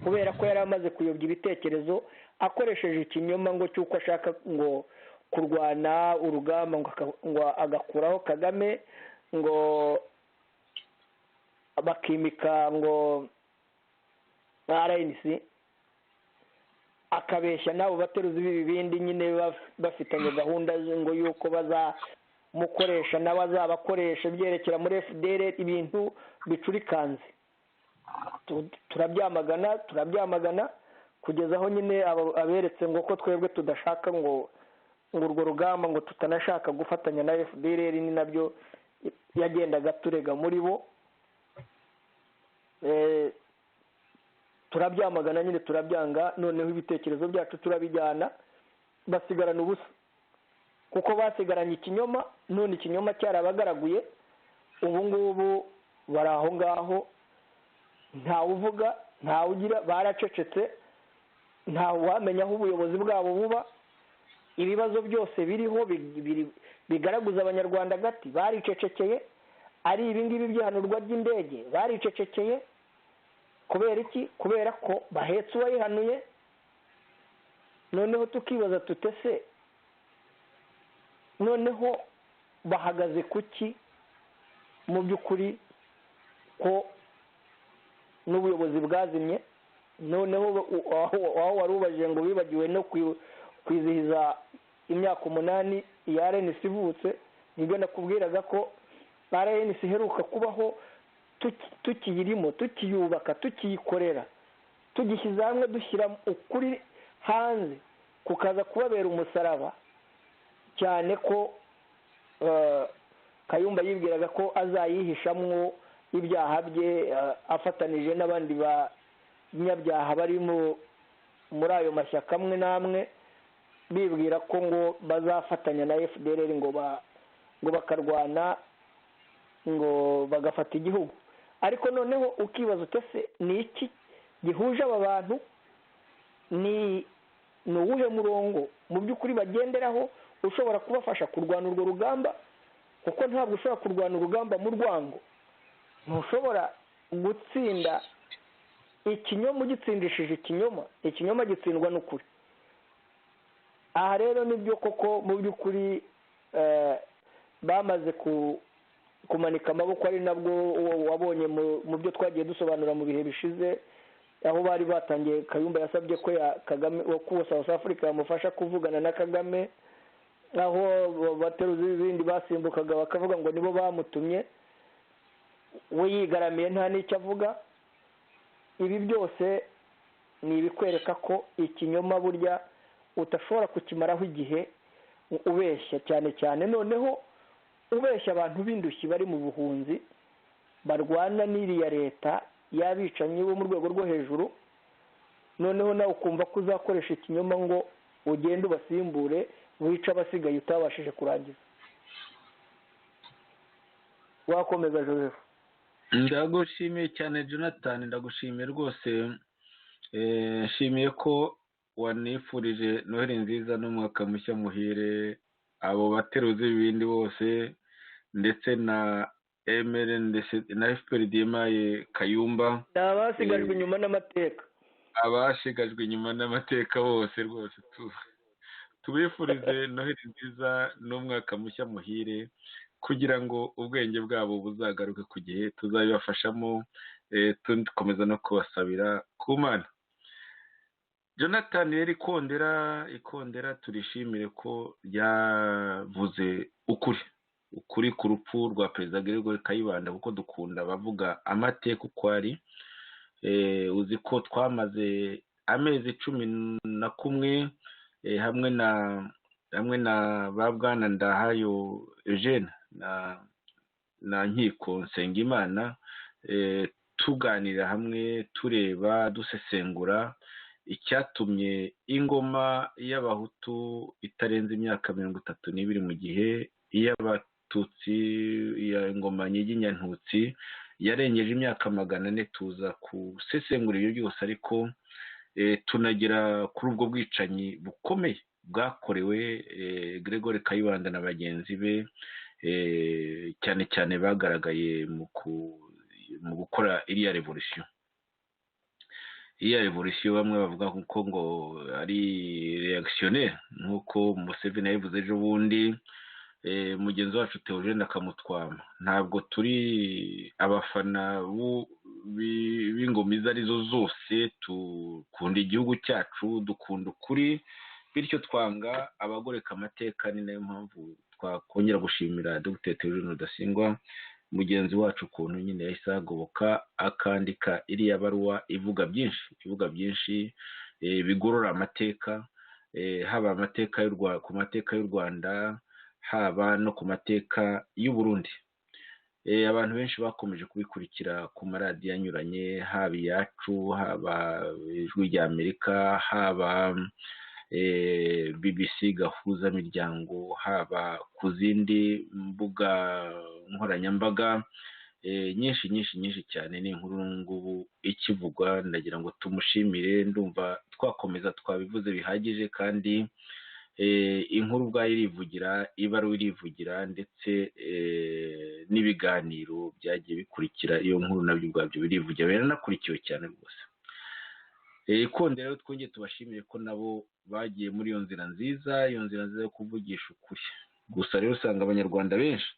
S3: kubera ko yari amaze kuyobya ibitekerezo akoresheje ikinyoma ngo cyuko ashaka ngo kurwana urugamba ngo agakuraho Kagame, ngo bakimika ngo RNC, akabeshya nabo bateruzi b'ibibindi nyine bafitanye gahunda ngo yuko bazamukoresha n'abazabakoresha byerekera muri FDR, ibintu bicurikanze. Turabyamagana kugeza aho nyine aberetse ngo ko twebwe tudashaka ngo urwo rugamba, ngo tutanashaka gufatanya na FDR, ni nabyo yagendaga turega muri bo. Turabyamagana nyine, turabyanga, noneho ibitekerezo byacu turabijyana, basigarana ubusa kuko basigaranye ikinyoma. None ikinyoma cyarabagaraguye, ubu ngubu bari aho ngaho, ntawe uvuga, ntawe ugira, baracecetse, ntawe wamenya aho ubuyobozi bwabo buba. Ibibazo byose biriho bigaragaza abanyarwanda gati baricecekeye, ari ibingibi by'ihanurwa ry'indege baricecekeye. Kubera iki? Kubera ko bahetse uwayihanuye. Noneho tukibaza tutese, noneho bahagaze kuki mu by'ukuri ko n'ubuyobozi bwazimye? Noneho aho wari ubajije ngo bibagiwe no kwizihiza imyaka 8 ya RNC ivutse, nibwo nakubwiraga ko RNC iheruka kubaho tukiyirimo, tukiyubaka, tukiyikorera, tugishyize hamwe, dushyira ukuri hanze, kukaza kubabera umusaraba. Cyane ko Kayumba yibwiraga ko azayihishamwo ibyaha bye, afatanije n'abandi banyabyaha bari muri ayo mashyaka amwe n'amwe, bibwira ko ngo bazafatanya na FDR ngo bakarwana, ngo bagafata igihugu. Ariko noneho ukibaza utese ni iki gihuje aba bantu? Ni uwuhe murongo mu by'ukuri bagenderaho ushobora kubafasha kurwana urwo rugamba? Kuko ntabwo ushobora kurwana urugamba mu rwango, ntushobora gutsinda ikinyoma ugitsindishije ikinyoma. Ikinyoma gitsindwa n'ukuri. Aha rero nibyo koko mu by'ukuri bamaze kumanika amaboko, ari nabwo wabonye mu byo twagiye dusobanura mu bihe bishize, aho bari batangiye. Kayumba yasabye ko Kagame wo South Africa yamufasha kuvugana na Kagame, aho bateruzi b'ibindi basimbukaga bakavuga ngo nibo bamutumye, we yigaramiye nta n'icyo avuga. Ibi byose ni ibikwereka ko ikinyoma burya utashobora kukimaraho igihe ubeshya, cyane cyane noneho ubeshya abantu b'indushyi bari mu buhunzi barwana n'iriya leta y'abicanyi bo mu rwego rwo hejuru. Noneho nawe ukumva ko uzakoresha ikinyoma ngo ugende ubasimbure, wica abasigaye utabashije kurangiza. Wakomeza Joseph.
S2: ndagushimiye cyane Jonathan, ndagushimiye rwose. Nshimiye ko wanifurije noheli nziza n'umwaka mushya muhire abo bateruzi b'ibindi bose, ndetse na MRN ndetse na FPRDMA Kayumba,
S3: abasigajwe inyuma n'amateka,
S2: abashigajwe inyuma n'amateka bose rwose tubifurize noheli nziza n'umwaka mushya muhire, kugira ngo ubwenge bwabo buzagaruke ku gihe, tuzabibafashamo dukomeza no kubasabira ku Mana. Jonathan rero ikondera turishimire ko ryavuze ukuri ku rupfu rwa Perezida Gregory Kayibanda, kuko dukunda abavuga amateka uko ari. Uzi ko twamaze amezi 11 hamwe na ba Bwana Ndahayo Eugene na Nkiko Nsengimana, tuganira hamwe, tureba, dusesengura icyatumye ingoma y'abahutu itarenze imyaka 32 mu gihe iy'abatutsi ya ingoma Nyiginyantutsi yarengeje imyaka 400. tuza gusesengura ibyo byose, ariko tunagira kuri ubwo bwicanyi bukomeye bwakorewe Gregory Kayibanda na bagenzi be, cyane cyane bagaragaye mu gukora iriya revolution. Bamwe bavuga ko ngo ari reactionnaire, nk'uko Museveni yabivuze ejo bundi, mugenzi wacu Theogene akamutwama. Ntabwo turi abafana b'ingoma izo arizo zose, dukunda igihugu cyacu, dukunda ukuri, bityo twanga abagoreka amateka. Ni nayo mpamvu twakongera gushimira Dr. Theogene Rudasingwa, mugenzi wacu, ukuntu nyine yahise ahagoboka akandika iriya baruwa ivuga byinshi bigorora amateka, haba amateka ku mateka y'u Rwanda, haba no ku mateka y'u Burundi. Abantu benshi bakomeje kubikurikira ku maradiyo anyuranye, haba iyacu, haba ijwi rya Amerika, haba BBC gahuzamiryango, haba ku zindi mbuga nkoranyambaga nyinshi cyane. Ni inkuru ngubu ikivugwa, ndagira ngo tumushimire. Ndumva twakomeza twabivuze bihagije, kandi inkuru ubwayo irivugira, ibaruwa irivugira, ndetse n'ibiganiro byagiye bikurikira iyo nkuru nabyo ubwabyo birivugira, biranakurikiwe cyane rwose. Ikondera rero twongeye tubashimire ko nabo bagiye muri iyo nzira nziza yo kuvugisha ukuri. Gusa rero usanga abanyarwanda benshi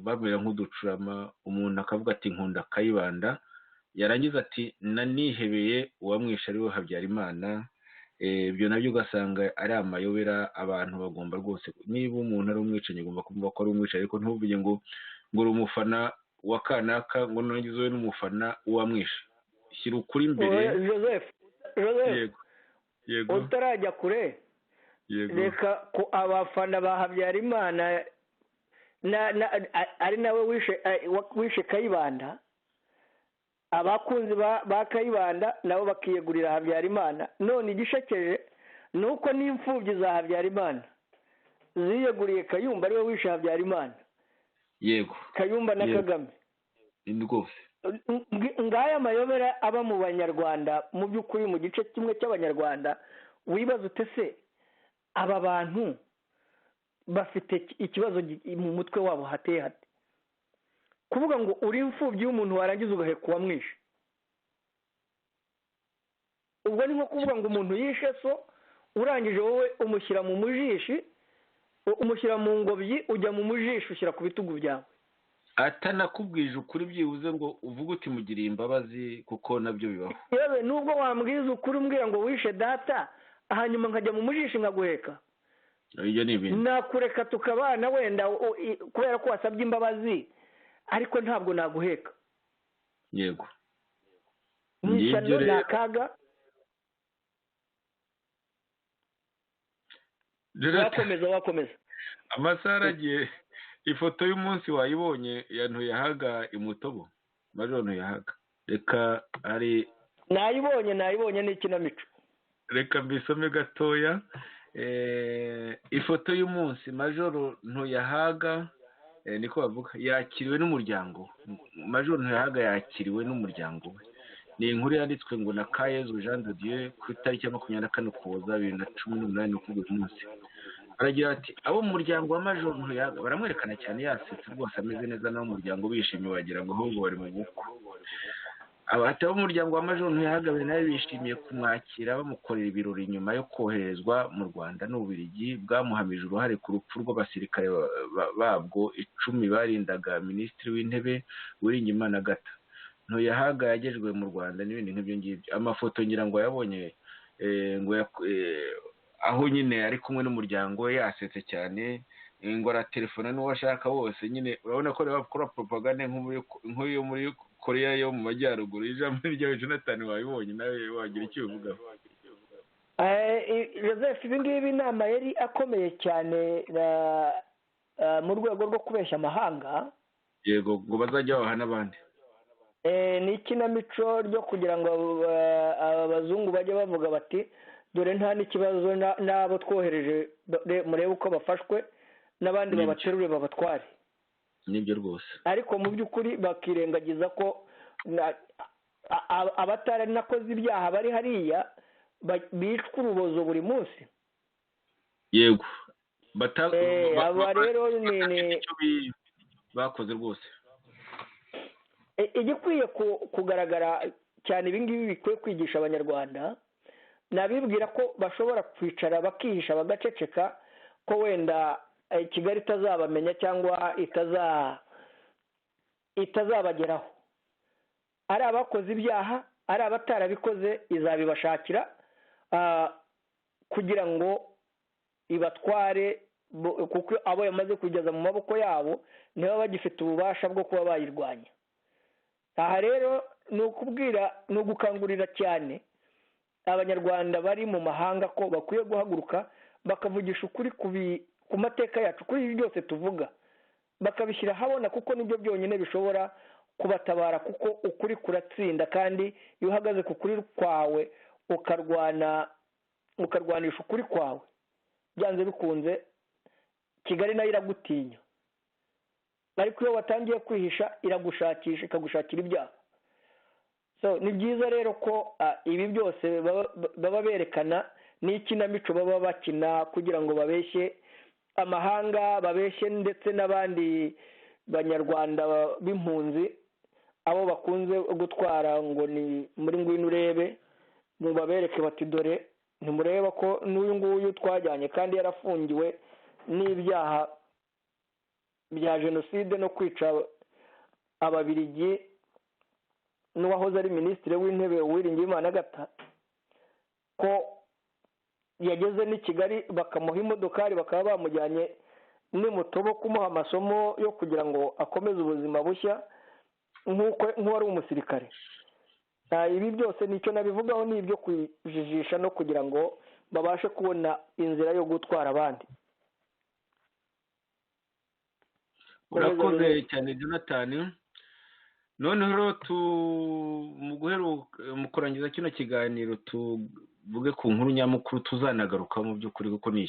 S2: bamera nk'uducurama, umuntu akavuga ati nkunda Kayibanda, yarangiza ati nanihebeye uwamwishe ari we Habyarimana. Ibyo nabyo ugasanga ari amayobera. Abantu bagomba rwose, niba umuntu ari umwicanyi agomba kumva ko ari umwicanyi, ariko ntuvuge ngo uri umufana wa kanaka, ngo nagize we n'umufana uwamwishe. Shyira ukuri imbere.
S3: Joseph,
S2: yego
S3: utarajya kure, reka ko abafana ba Habyarimana ari nawe wishe Kayibanda, abakunzi ba Kayibanda nabo bakiyegurira Habyarimana. None igishekeje ni uko n'imfubyi za Habyarimana ziyeguriye Kayumba ariwe wishe Habyarimana.
S2: Yego,
S3: Kayumba na Kagame.
S2: Rwose
S3: ngaya amayobera aba mu banyarwanda, mu by'ukuri mu gice kimwe cy'abanyarwanda. Wibaza ute se aba bantu bafite ikibazo mu mutwe wabo hateye hate? Kuvuga ngo uri imfubyi y'umuntu warangiza ugaheka uwamwishe, ubwo ni nko kuvuga ngo umuntu yishe so, urangije wowe umushyira mu mujishi, umushyira mu ngobyi, ujya mu mujishi ushyira ku bitugu byawe,
S2: atanakubwije ukuri byibuze ngo uvuge uti mugiriye imbabazi, kuko nabyo bibaho.
S3: yewe nubwo wambwiza ukuri umbwira ngo wishe data, hanyuma nkajya mu mujishi nkaguheka,
S2: ibyo ni ibintu
S3: nakureka tukabana wenda kubera ko wasabye imbabazi, ariko ntabwo naguheka.
S2: Yego,
S3: n'ishyano ni akaga. wakomeza
S2: amasaha aragiye. Ifoto y'umunsi wayibonye ya Ntuyahaga Imutobo, Majoro Ntuyahaga? Reka ari nayibonye n'ikinamico, reka mbisome gatoya. Ifoto y'umunsi Majoro Ntuyahaga niko bavuga yakiriwe n'umuryango majoro ntiyahaga yakiriwe n'umuryango we ni inkuru yanditswe ngo na Kayezu Jean de Dieu ku itariki ya 24 Ukuboza 2018 no kuri uyu munsi aragira ati abo mu muryango wa majoro ntiyahaga baramwerekana cyane yasetse rwose ameze neza n'abo mu muryango bishimiye bagira ngo ahubwo bari mu bukwe abataba umuryango wa majoro ntiyahaga nawe bishimiye kumwakira bamukorera ibirori nyuma yo koherezwa mu Rwanda n'Ububiligi bwamuhamije uruhare ku rupfu rw'abasirikare babwo 10 barindaga minisitiri w'intebe Uwiringiyimana Agatha ntiyahaga yagejwe mu Rwanda n'ibindi nk'ibyo ngibyo amafoto ngira ngo yabonye ngo aho nyine ari kumwe n'umuryango we yasetse cyane ngo aratelefona n'uwo ashaka wose nyine urabona ko bakora propaganda nk'uyo muri Korea yo mu majyaruguru ijambo rya Jonathan wabibonye nawe wagira icyo uvugaho
S3: Joseph ibi ngibi inama yari akomeye cyane mu rwego rwo kubeshya amahanga
S2: yego ngo bazajya baha n'abandi
S3: ni ikinamico ryo kugira ngo abazungu bajye bavuga bati dore nta n'ikibazo n'abo twohereje murebe uko bafashwe n'abandi babaterure babatware
S2: nibyo rwose
S3: ariko mu by'ukuri bakirengagiza ko abatari nakoze ibyaha bari hariya bicwa urubozo buri munsi
S2: yego
S3: aba rero ni
S2: bakoze rwose
S3: igikwiye kugaragara cyane ibi ngibi bikwiye kwigisha abanyarwanda nabibwira ko bashobora kwicara bakihisha bagaceceka ko wenda Kigali itazabamenya cyangwa itazabageraho ari abakoze ibyaha ari abatarabikoze izabibashakira kugira ngo ibatware kuko abo yamaze kugeza mu maboko yabo niba bagifite ububasha bwo kuba bayirwanya aha rero ni ugukangurira cyane abanyarwanda bari mu mahanga ko bakwiye guhaguruka bakavugisha ukuri ku mateka yacu kuri ibi byose tuvuga bakabishyira habona kuko nibyo byonyine bishobora kubatabara kuko ukuri kuratsinda kandi iyo uhagaze ku kuri kwawe ukarwanisha ukuri kwawe byanze bikunze Kigali nayo iragutinya ariko iyo watangiye kwihisha iragushakisha ikagushakira ibyaha ni byiza rero ko ibi byose baba berekana n'ikinamico baba bakina kugira ngo babeshye amahanga babeshye ndetse n'abandi banyarwanda b'impunzi abo bakunze gutwara ngo ni muri ngwino urebe ngo babereke bati dore ntimureba ko n'uyu nguyu twajyanye kandi yarafungiwe n'ibyaha bya jenoside no kwica ababiligi n'uwahoze ari minisitiri w'intebe Uwiringiyimana Agatha ko yageze n'i Kigali bakamuha imodokari bakaba bamujyanye n'imutobo kumuha amasomo yo kugira ngo akomeze ubuzima bushya nk'uwari umusirikare ibi byose nicyo nabivugaho ni ibyo kwijijisha no kugira ngo babashe kubona inzira yo gutwara abandi.
S2: urakoze cyane Jonathan noneho mu kurangiza kino kiganiro tuvuge ku nkuru nyamukuru tuzanagaruka mu by'ukuri kuko ni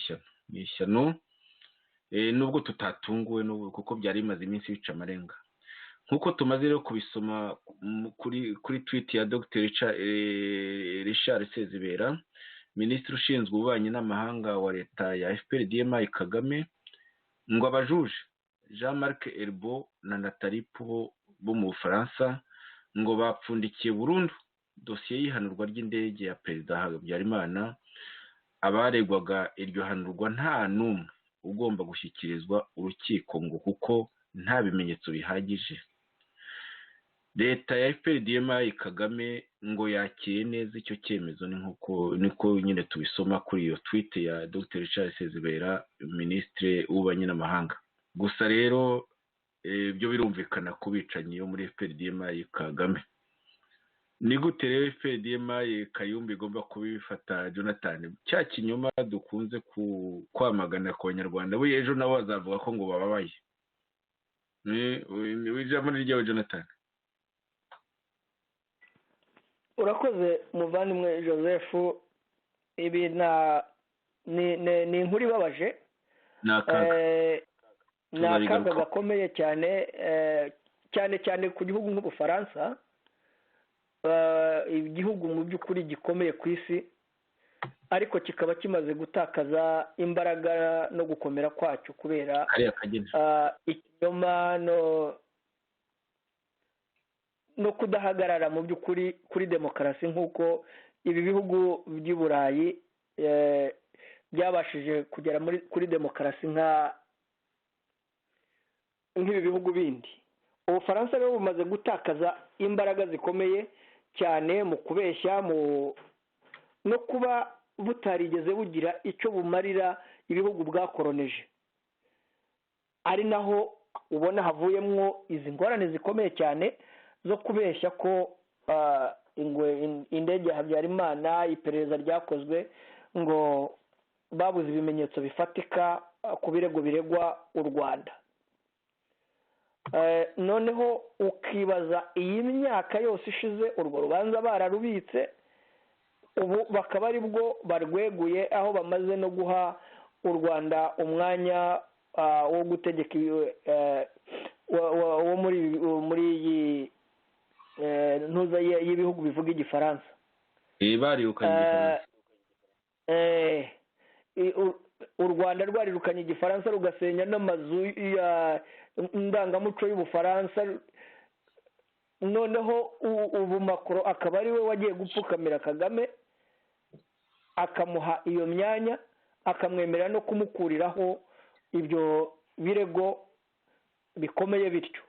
S2: ishyano nubwo tutatunguwe kuko byari bimaze iminsi bica amarenga nk'uko tumaze rero kubisoma kuri tweet ya Dr Richard Sezibera minisitiri ushinzwe ububanyi n'amahanga wa leta ya FPR-DMI Kagame ngo abajuje Jean-Marc Herbo na Nathalie Pou bo mu Bufaransa ngo bapfundikiye burundu dosiye y'ihanurwa ry'indege ya Perezida Habyarimana abaregwaga iryo hanurwa nta n'umwe ugomba gushyikirizwa urukiko ngo kuko nta bimenyetso bihagije. Leta ya FPR-DMI Kagame ngo yakiriye neza icyo cyemezo niko nyine tubisoma kuri iyo tweet ya Dr Richard Sezibera minisitiri w'ububanyi n'amahanga. Gusa rero byo birumvikana ku bicanyi yo muri FPR-DMI Kagame. Ni gute rero FPR-DMI Kayumba igomba kubifata Jonathan cya kinyoma dukunze kwamagana ku banyarwanda we ejo nabo bazavuga ko ngo bababaye wijambo ryawe Jonathan.
S3: Urakoze muvandimwe Joseph ibi ni inkuru ibabaje ni akaga gakomeye cyane cyane cyane ku gihugu nk'ubufaransa, igihugu mu by'ukuri gikomeye ku isi ariko kikaba kimaze gutakaza imbaraga no gukomera kwacyo kubera ikinyoma no kudahagarara mu by'ukuri kuri demokarasi nk'uko ibi bihugu by'i Burayi byabashije kugera kuri demokarasi nk'ibi bihugu bindi. Ubufaransa rero bumaze gutakaza imbaraga zikomeye cyane mu kubeshya no kuba butarigeze bugira icyo bumarira ibihugu bwakoroneje, ari naho ubona havuyemo izi ngorane zikomeye cyane zo kubeshya ko indege ya Habyarimana iperereza ryakozwe ngo babuze ibimenyetso bifatika ku birego biregwa u Rwanda. Noneho ukibaza iyi myaka yose ishize urwo rubanza bararubitse, ubu bakaba ari bwo barweguye aho bamaze no guha u Rwanda umwanya wo gutegeka wo muri iyi ntuza y'ibihugu bivuga igifaransa. U Rwanda rwarirukanye igifaransa rugasenya n'amazu ndangamuco y'ubufaransa, noneho ubu Macron akaba ari we wagiye gupfukamira Kagame akamuha iyo myanya, akamwemerera no kumukuriraho ibyo birego bikomeye bityo.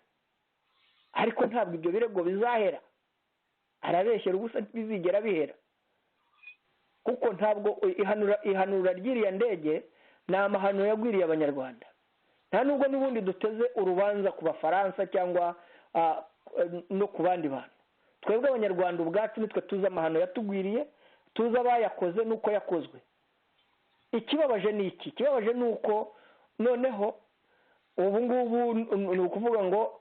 S3: Ariko ntabwo ibyo birego bizahera, arabeshyera ubusa ntibizigera bihera, kuko ntabwo ihanura ry'iriya ndege ni amahano yagwiriye abanyarwanda. Nta nubwo n'ubundi duteze urubanza ku Bafaransa cyangwa no ku bandi bantu. Twebwe abanyarwanda ubwacu nitwe tuzi amahano yatugwiriye, tuzi abayakoze n'uko yakozwe. Ikibabaje ni iki? Ikibabaje ni uko noneho ubu ngubu ni ukuvuga ngo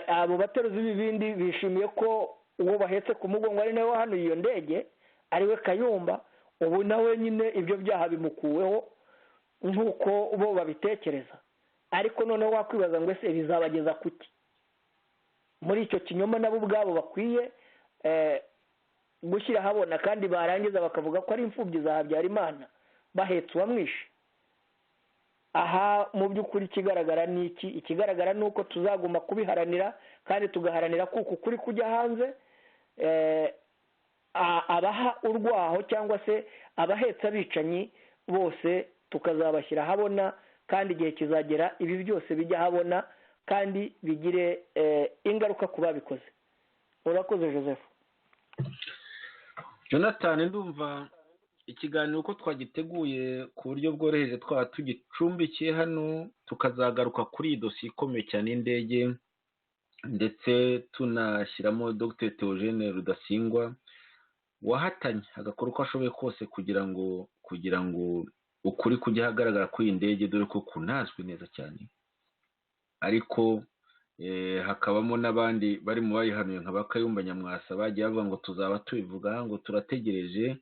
S3: abo bateruzi b'ibindi bishimiye ko uwo bahetse ku mugongo ari nawe wahanuye iyo ndege ari we Kayumba. Ubu nawe nyine ibyo byaha bimukuweho nk'uko bo babitekereza, ariko noneho wakwibaza ngo ese bizabageza kuki? Muri icyo kinyoma nabo ubwabo bakwiye gushyira habona, kandi barangiza bakavuga ko ari imfubyi za Habyarimana bahetse uwamwishe. Aha mu by'ukuri ikigaragara ni iki? Ikigaragara ni uko tuzaguma kubiharanira, kandi tugaharanira ko uku kuri kujya hanze, abaha urwaho cyangwa se abahetse abicanyi bose tukazabashyira habona, kandi igihe kizagera ibi byose bijya habona kandi bigire ingaruka ku babikoze. Urakoze Joseph.
S2: Jonathan, ndumva ikiganiro uko twagiteguye ku buryo bworoheje twaba tugicumbikiye hano, tukazagaruka kuri iyi dosiye ikomeye cyane y'indege, ndetse tunashyiramo Dr Theogene Rudasingwa wahatanye agakora uko ashoboye kose kugira ngo ukuri kujya hagaragara kuri iyi ndege, dore ko kunazwi neza cyane. Ariko hakabamo n'abandi bari mu bayihanuye nka Bakayumba Nyamwasa bagiye bavuga ngo tuzaba tubivuga, ngo turategereje,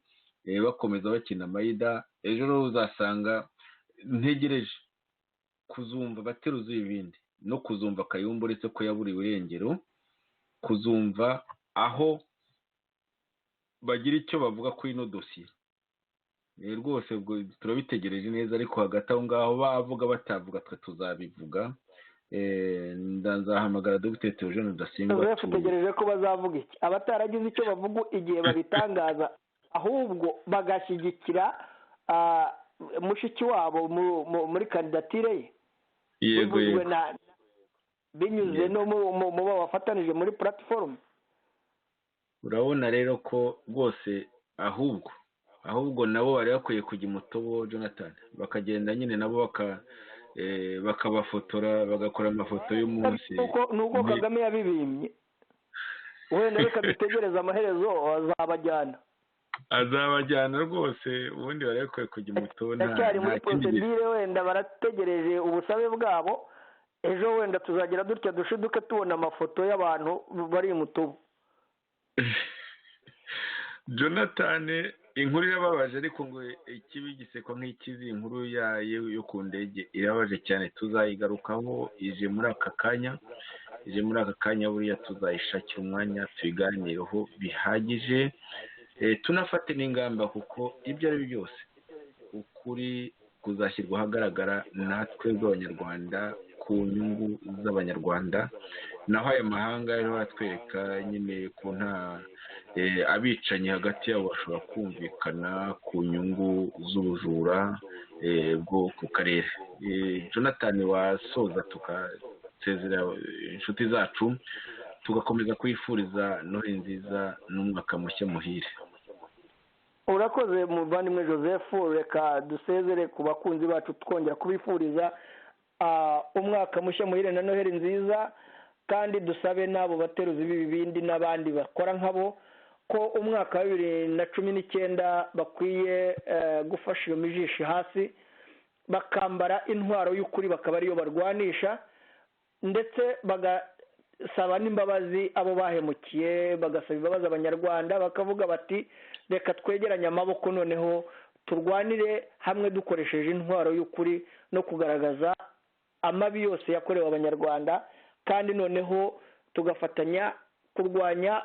S2: bakomeza bakina mayida. Ejo rero uzasanga ntegereje kuzumva bateruza ibindi no kuzumva Kayumba uretse ko yaburiwe irengero, kuzumva aho bagira icyo bavuga kuri ino dosiye. Rwose turabitegereje neza, ariko hagati aho ngaho bavuga batavuga twe tuzabivuga. Nzahamagara Dr Theogene Rudasingwa.
S3: Tutegereje ko bazavuga iki? Abataragize icyo bavuga igihe babitangaza, ahubwo bagashyigikira mushiki wabo muri kandidatire ye.
S2: Yego.
S3: Binyuze no mu bafatanije muri platform.
S2: Urabona rero ko rwose ahubwo nabo bari bakwiye kujya umutobo, Jonathan, bakagenda nyine nabo bakabafotora, bagakora amafoto y'umunsi.
S3: Nuko Kagame yabibimye. Wenda reka dutegereze amaherezo azabajyana rwose, ubundi bari bakwiye kujya umutobo. Ndacyari muri procedure, wenda barategereje ubusabe bwabo. Ejo wenda tuzagira dutya dushiduke tubona amafoto y'abantu bari umutobo.
S2: Jonathan, inkuru irababaje ariko ngo ikibi gisekwa nk'ikizi, inkuru yayo yo ku ndege irababaje cyane, tuzayigarukaho ije muri aka kanya buriya tuzayishakira umwanya tubiganireho bihagije, tunafate n'ingamba kuko ibyo ari byo byose ukuri kuzashyirwa ahagaragara natwe bw'abanyarwanda ku nyungu z'abanyarwanda, naho aya mahanga rero aratwereka nyine ko nta abicanyi hagati yabo bashobora kumvikana ku nyungu z'ubujura bwo ku karere. Jonathan wasoza tukasezera inshuti zacu tugakomeza kwifuriza noheli nziza n'umwaka mushya muhire.
S3: urakoze muvandimwe Joseph, reka dusezere ku bakunzi bacu twongera kubifuriza umwaka mushya muhire na noheli nziza, kandi dusabe n'abo bateruzi b'ibibindi n'abandi bakora nkabo ko umwaka wa 2019 bakwiye gufasha iyo mijishi hasi bakambara intwaro y'ukuri, bakaba ariyo barwanisha, ndetse bagasaba n'imbabazi abo bahemukiye, bagasaba imbabazi abanyarwanda, bakavuga bati reka twegeranye amaboko noneho turwanire hamwe dukoresheje intwaro y'ukuri no kugaragaza amabi yose yakorewe abanyarwanda, kandi noneho tugafatanya kurwanya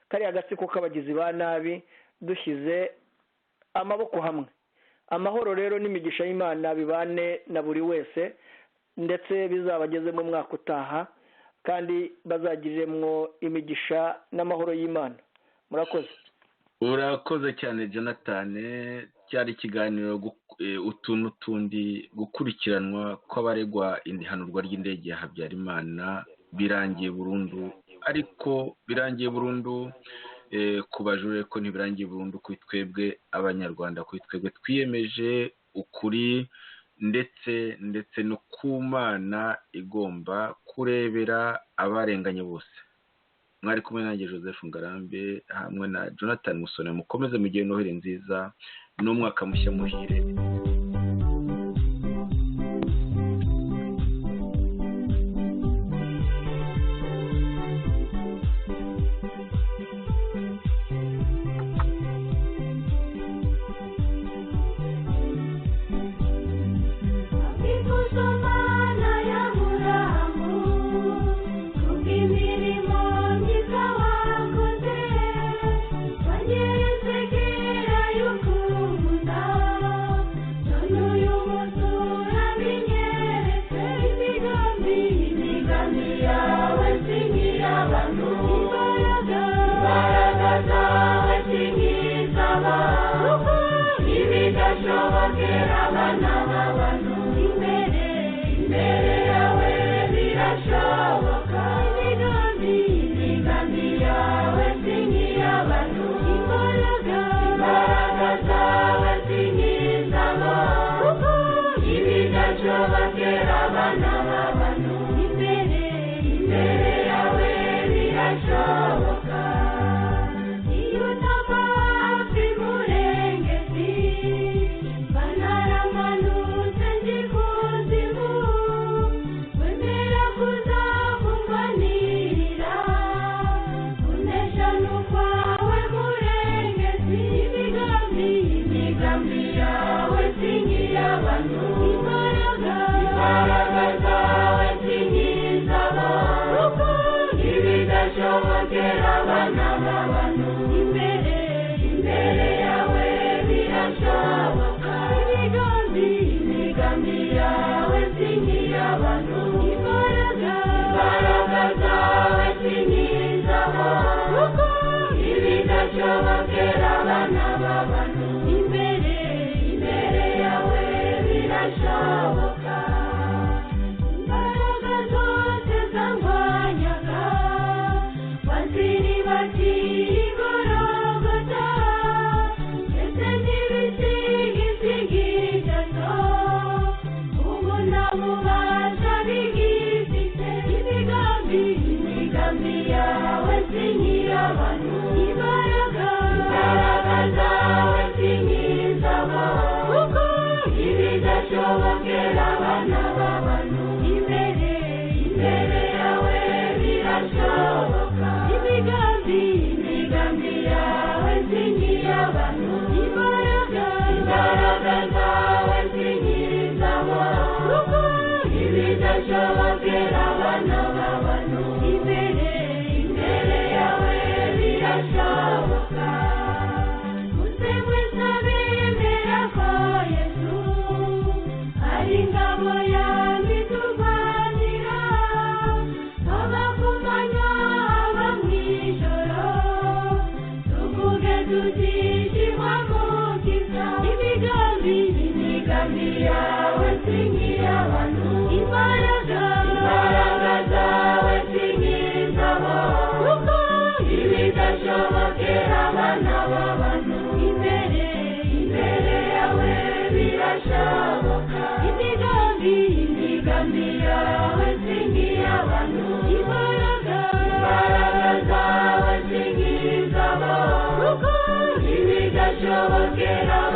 S3: kariya gatsiko k'abagizi ba nabi dushyize amaboko hamwe. Amahoro rero n'imigisha y'Imana bibane na buri wese, ndetse bizabageze mu mwaka utaha kandi bazagiriremwo imigisha n'amahoro y'Imana. Murakoze.
S2: Urakoze cyane Jonathan, cyari ikiganiro utuntu tundi gukurikiranwa kw'abaregwa ihanurwa ry'indege ya Habyarimana birangiye burundu, ariko birangiye burundu ku bajure ko ntibirangiye burundu kuri twebwe abanyarwanda, kuri twebwe twiyemeje ukuri ndetse no ku Mana igomba kurebera abarenganye bose. Mwari kumwe nanjye Joseph Ngarambe hamwe na Jonathan Musone, mukomeze mugire noheli nziza n'umwaka mushya muhire.
S1: Imigambi yawe singira abantu Get out.